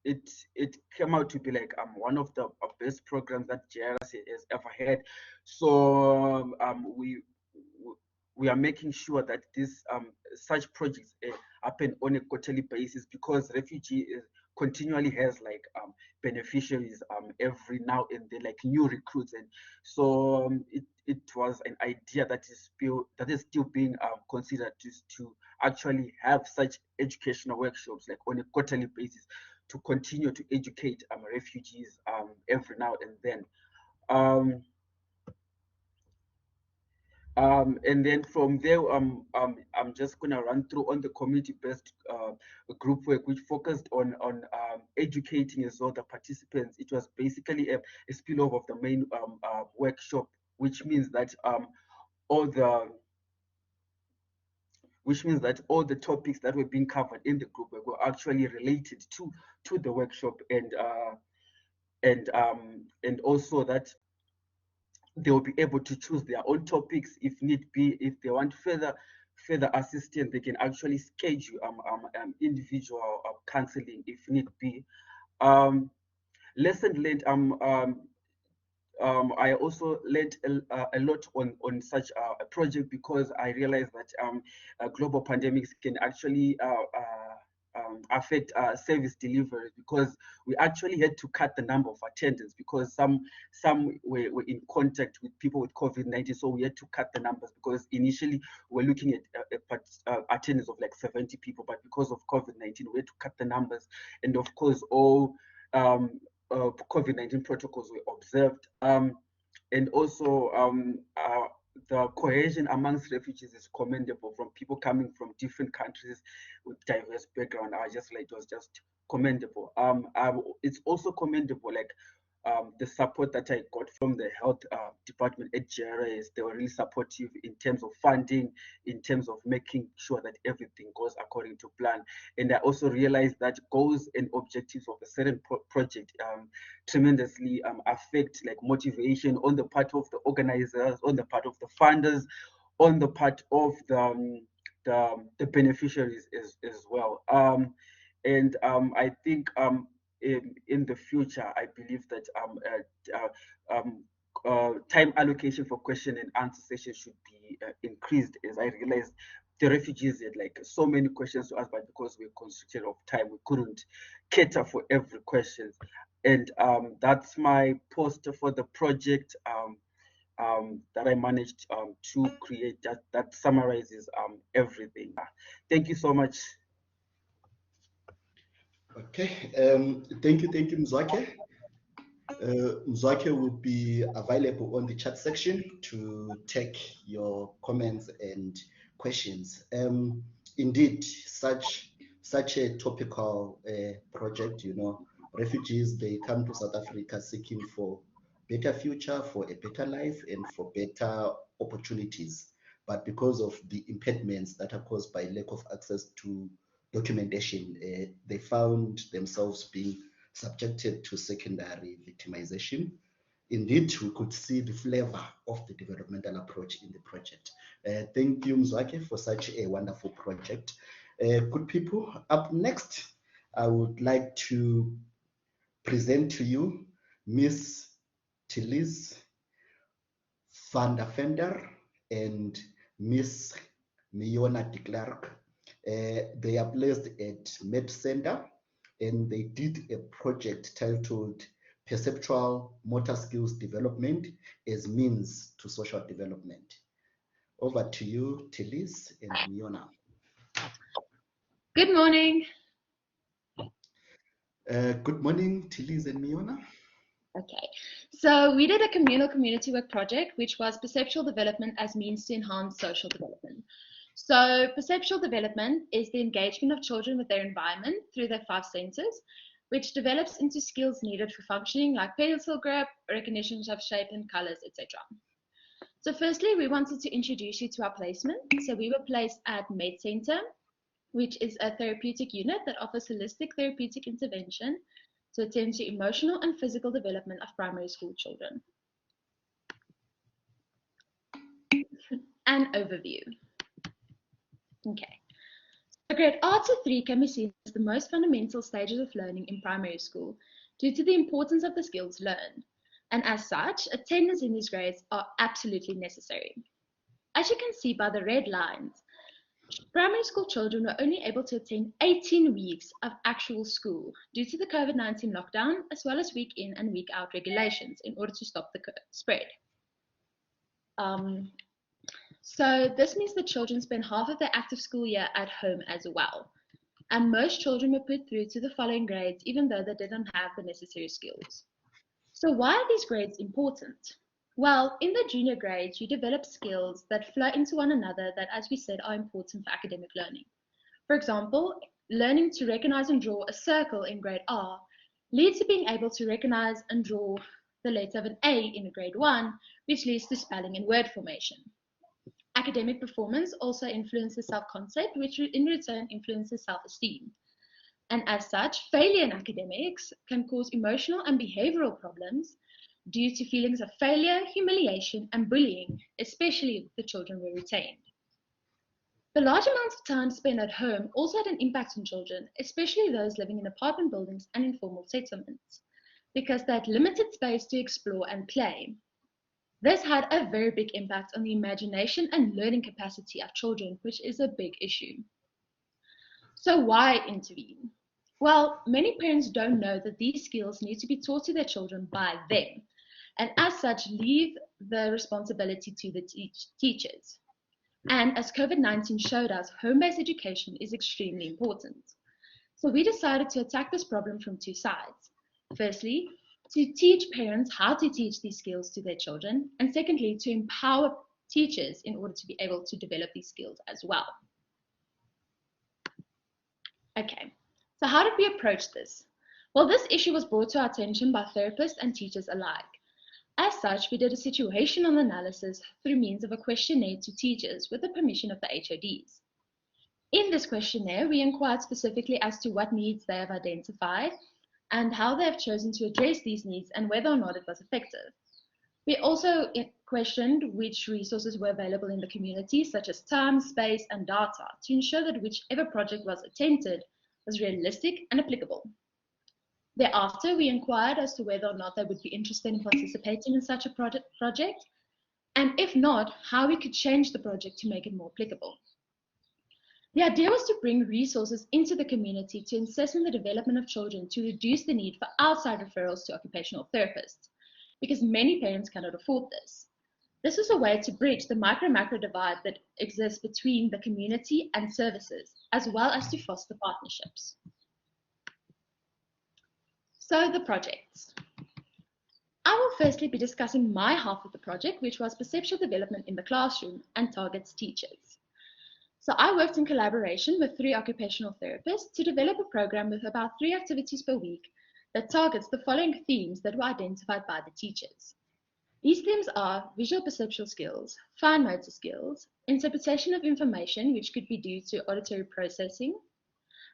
it came out to be like one of the best programs that JRS has ever had. So we are making sure that this such projects happen on a quarterly basis, because refugee continually has like beneficiaries every now and then, like new recruits, and so it was an idea that is still being considered to actually have such educational workshops like on a quarterly basis, to continue to educate refugees every now and then. And then from there, I'm just gonna run through on the community-based group work, which focused on educating as well the participants. It was basically a spillover of the main workshop, which means that all the topics that were being covered in the group work were actually related to the workshop, and also that they will be able to choose their own topics if need be. If they want further assistance, they can actually schedule individual counseling if need be. Lesson learned. I also learned a lot on such a project, because I realized that global pandemics can actually affect service delivery, because we actually had to cut the number of attendants, because some were in contact with people with COVID-19, so we had to cut the numbers, because initially we're looking at attendance of like 70 people, but because of COVID-19 we had to cut the numbers, and of course all COVID-19 protocols were observed, and also the cohesion amongst refugees is commendable, from people coming from different countries with diverse background. It was just commendable. It's also commendable, like the support that I got from the health department at JRS. They were really supportive in terms of funding, in terms of making sure that everything goes according to plan. And I also realized that goals and objectives of a certain project tremendously affect like motivation on the part of the organizers, on the part of the funders, on the part of the beneficiaries as well. And I think in the future, I believe that time allocation for question and answer sessions should be increased, as I realized the refugees had like so many questions to ask, but because we're constricted of time, we couldn't cater for every question. And that's my poster for the project that I managed to create, that summarizes everything. Thank you so much. Okay, thank you, Mzwakhe. Mzwakhe will be available on the chat section to take your comments and questions. Indeed, such a topical project, you know, refugees, they come to South Africa seeking for better future, for a better life, and for better opportunities. But because of the impediments that are caused by lack of access to documentation, they found themselves being subjected to secondary victimization. Indeed, we could see the flavor of the developmental approach in the project. Thank you, Mzwakhe, for such a wonderful project. Good people, up next, I would like to present to you Miss Tillis van der Vender and Miss Miona de Klerk. They are placed at Med Center, and they did a project titled Perceptual Motor Skills Development as Means to Social Development. Over to you, Tillis and Miona. Good morning. Good morning, Tillis and Miona. Okay, so we did a communal community work project, which was perceptual development as means to enhance social development. So perceptual development is the engagement of children with their environment through their 5 senses, which develops into skills needed for functioning like pencil grip, recognition of shape and colors, etc. So firstly, we wanted to introduce you to our placement. So we were placed at Med Center, which is a therapeutic unit that offers holistic therapeutic intervention to attend to emotional and physical development of primary school children. An overview. Okay. So grade R to 3 can be seen as the most fundamental stages of learning in primary school due to the importance of the skills learned. And as such, attendance in these grades are absolutely necessary. As you can see by the red lines, primary school children were only able to attend 18 weeks of actual school due to the COVID-19 lockdown, as well as week in and week out regulations in order to stop the spread. So this means that children spend half of their active school year at home as well. And most children were put through to the following grades, even though they didn't have the necessary skills. So why are these grades important? Well, in the junior grades, you develop skills that flow into one another that, as we said, are important for academic learning. For example, learning to recognize and draw a circle in grade R leads to being able to recognize and draw the letter of an A in grade 1, which leads to spelling and word formation. Academic performance also influences self-concept, which in return influences self-esteem. And as such, failure in academics can cause emotional and behavioral problems due to feelings of failure, humiliation, and bullying, especially if the children were retained. The large amounts of time spent at home also had an impact on children, especially those living in apartment buildings and informal settlements, because they had limited space to explore and play. This had a very big impact on the imagination and learning capacity of children, which is a big issue. So why intervene? Well, many parents don't know that these skills need to be taught to their children by them, and as such leave the responsibility to the teachers. And as COVID-19 showed us, home-based education is extremely important. So we decided to attack this problem from 2 sides. Firstly, to teach parents how to teach these skills to their children, and secondly, to empower teachers in order to be able to develop these skills as well. Okay, so how did we approach this? Well, this issue was brought to our attention by therapists and teachers alike. As such, we did a situational analysis through means of a questionnaire to teachers with the permission of the HODs. In this questionnaire, we inquired specifically as to what needs they have identified and how they have chosen to address these needs and whether or not it was effective. We also questioned which resources were available in the community, such as time, space, and data, to ensure that whichever project was attempted was realistic and applicable. Thereafter, we inquired as to whether or not they would be interested in participating in such a project, and if not, how we could change the project to make it more applicable. The idea was to bring resources into the community to assist in the development of children to reduce the need for outside referrals to occupational therapists, because many parents cannot afford this. This was a way to bridge the micro-macro divide that exists between the community and services, as well as to foster partnerships. So the projects. I will firstly be discussing my half of the project, which was perceptual development in the classroom and targets teachers. So I worked in collaboration with 3 occupational therapists to develop a program with about 3 activities per week that targets the following themes that were identified by the teachers. These themes are visual perceptual skills, fine motor skills, interpretation of information, which could be due to auditory processing,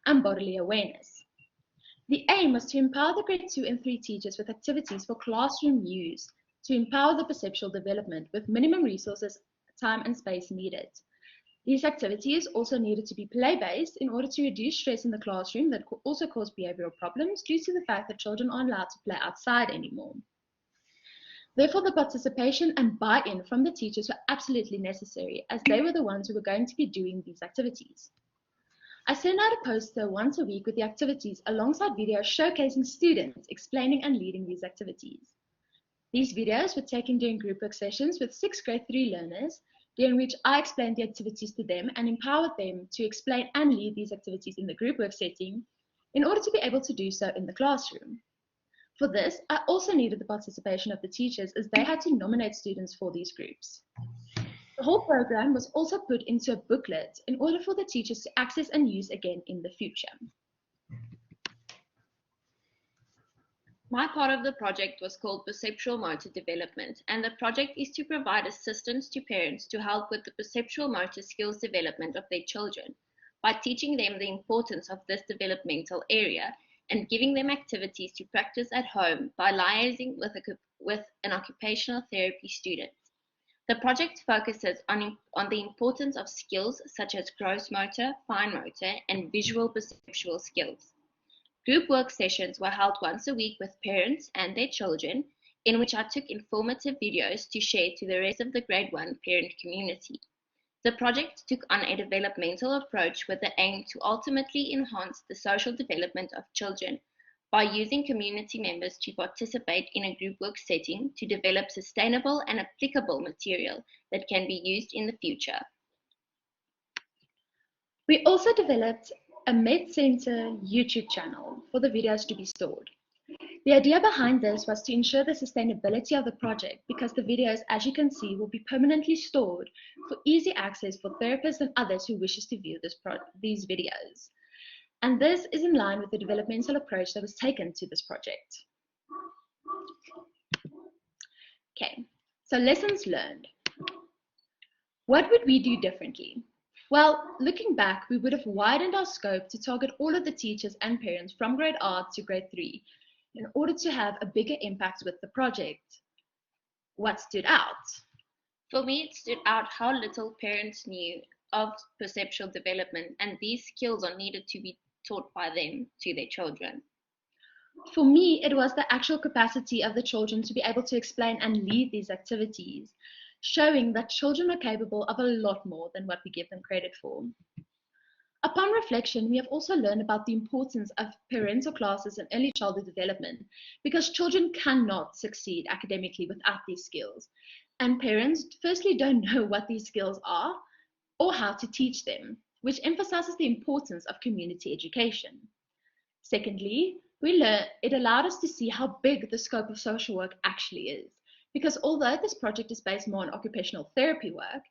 and bodily awareness. The aim was to empower the grade 2 and 3 teachers with activities for classroom use to empower the perceptual development with minimum resources, time, and space needed. These activities also needed to be play-based in order to reduce stress in the classroom that could also cause behavioral problems due to the fact that children aren't allowed to play outside anymore. Therefore, the participation and buy-in from the teachers were absolutely necessary, as they were the ones who were going to be doing these activities. I send out a poster once a week with the activities alongside videos showcasing students explaining and leading these activities. These videos were taken during group work sessions with 6th grade 3 learners, during which I explained the activities to them and empowered them to explain and lead these activities in the group work setting in order to be able to do so in the classroom. For this, I also needed the participation of the teachers, as they had to nominate students for these groups. The whole program was also put into a booklet in order for the teachers to access and use again in the future. My part of the project was called Perceptual Motor Development, and the project is to provide assistance to parents to help with the perceptual motor skills development of their children by teaching them the importance of this developmental area and giving them activities to practice at home by liaising with an occupational therapy student. The project focuses on the importance of skills such as gross motor, fine motor, and visual perceptual skills. Group work sessions were held once a week with parents and their children, in which I took informative videos to share to the rest of the Grade 1 parent community. The project took on a developmental approach with the aim to ultimately enhance the social development of children by using community members to participate in a group work setting to develop sustainable and applicable material that can be used in the future. We also developed a MedCenter YouTube channel for the videos to be stored. The idea behind this was to ensure the sustainability of the project, because the videos, as you can see, will be permanently stored for easy access for therapists and others who wishes to view these videos. And this is in line with the developmental approach that was taken to this project. Okay, so lessons learned. What would we do differently? Well, looking back, we would have widened our scope to target all of the teachers and parents from grade R to grade 3 in order to have a bigger impact with the project. What stood out? For me, it stood out how little parents knew of perceptual development, and these skills are needed to be taught by them to their children. For me, it was the actual capacity of the children to be able to explain and lead these activities, showing that children are capable of a lot more than what we give them credit for. Upon reflection, we have also learned about the importance of parental classes and early childhood development, because children cannot succeed academically without these skills. And parents firstly don't know what these skills are or how to teach them, which emphasizes the importance of community education. Secondly, it allowed us to see how big the scope of social work actually is, because although this project is based more on occupational therapy work,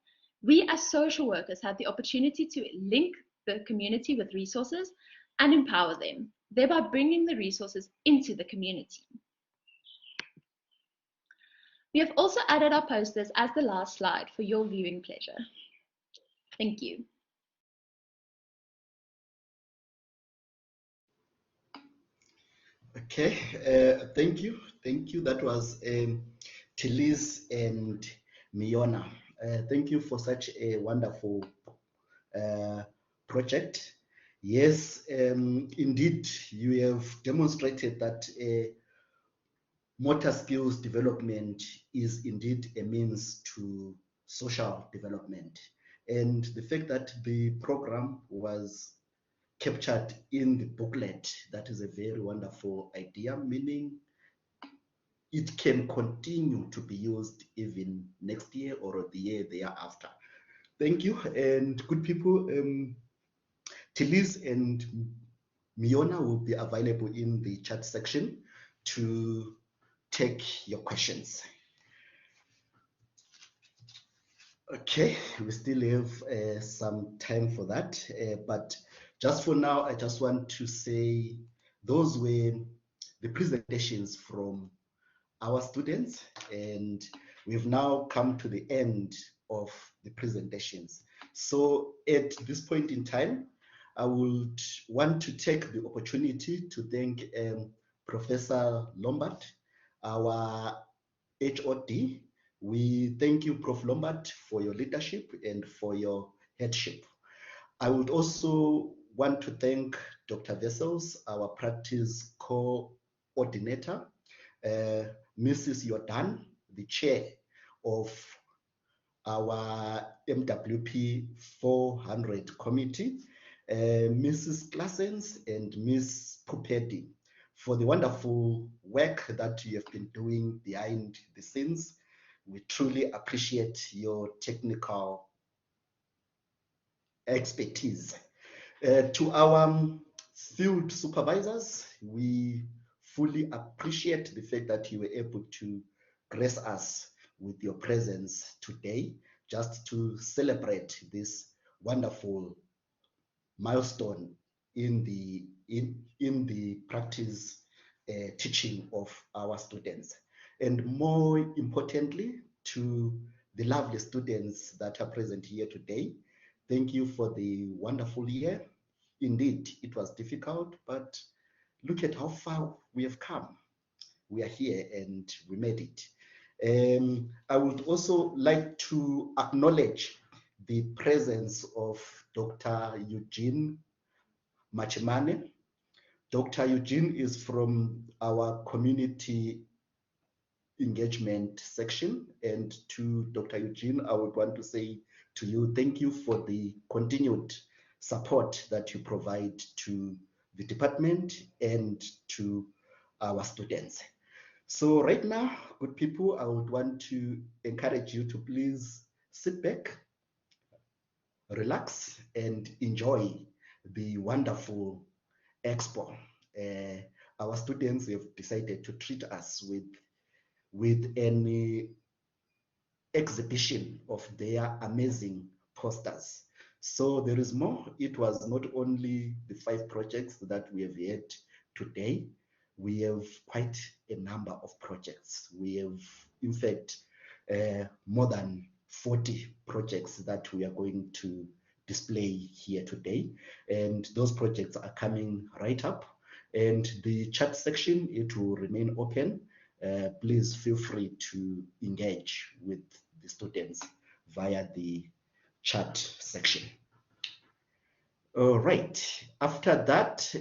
we as social workers had the opportunity to link the community with resources and empower them, thereby bringing the resources into the community. We have also added our posters as the last slide for your viewing pleasure. Thank you. Okay, thank you. Thank you. That was Therese and Miona. Thank you for such a wonderful project. Yes, indeed, you have demonstrated that motor skills development is indeed a means to social development. And the fact that the program was captured in the booklet, that is a very wonderful idea, meaning it can continue to be used even next year or the year thereafter. Thank you. And good people, Therese and Miona will be available in the chat section to take your questions. Okay, we still have some time for that, but just for now, I just want to say those were the presentations from our students, and we've now come to the end of the presentations. So at this point in time, I would want to take the opportunity to thank Professor Lombard, our HOD. We thank you, Prof. Lombard, for your leadership and for your headship. I would also want to thank Dr. Vessels, our practice coordinator, Mrs. Jordan, the chair of our MWP 400 committee, Mrs. Claessens and Ms. Pupedi, for the wonderful work that you have been doing behind the scenes. We truly appreciate your technical expertise. To our field supervisors, we fully appreciate the fact that you were able to grace us with your presence today, just to celebrate this wonderful milestone in the practice teaching of our students. And more importantly, to the lovely students that are present here today, thank you for the wonderful year. Indeed, it was difficult, but look at how far we have come. We are here and we made it. I would also like to acknowledge the presence of Dr. Eugene Machimane. Dr. Eugene is from our community engagement section, and to Dr. Eugene, I would want to say to you, thank you for the continued support that you provide to the department and to our students. So right now, good people, I would want to encourage you to please sit back, relax, and enjoy the wonderful expo. Our students have decided to treat us with an exhibition of their amazing posters. So there is more. It was not only the 5 projects that we have had today. We have quite a number of projects. We have, in fact, more than 40 projects that we are going to display here today. And those projects are coming right up. And the chat section, it will remain open. Please feel free to engage with the students via the chat section. All right. After that,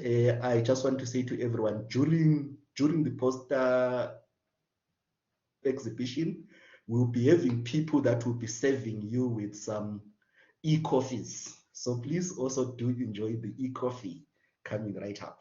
I just want to say to everyone, during the poster exhibition, we'll be having people that will be serving you with some e-coffees. So please also do enjoy the e-coffee coming right up.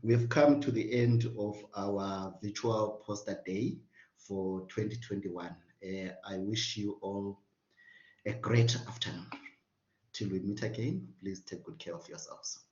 we've come to the end of our virtual poster day for 2021. I wish you all a great afternoon. Till we meet again, please take good care of yourselves.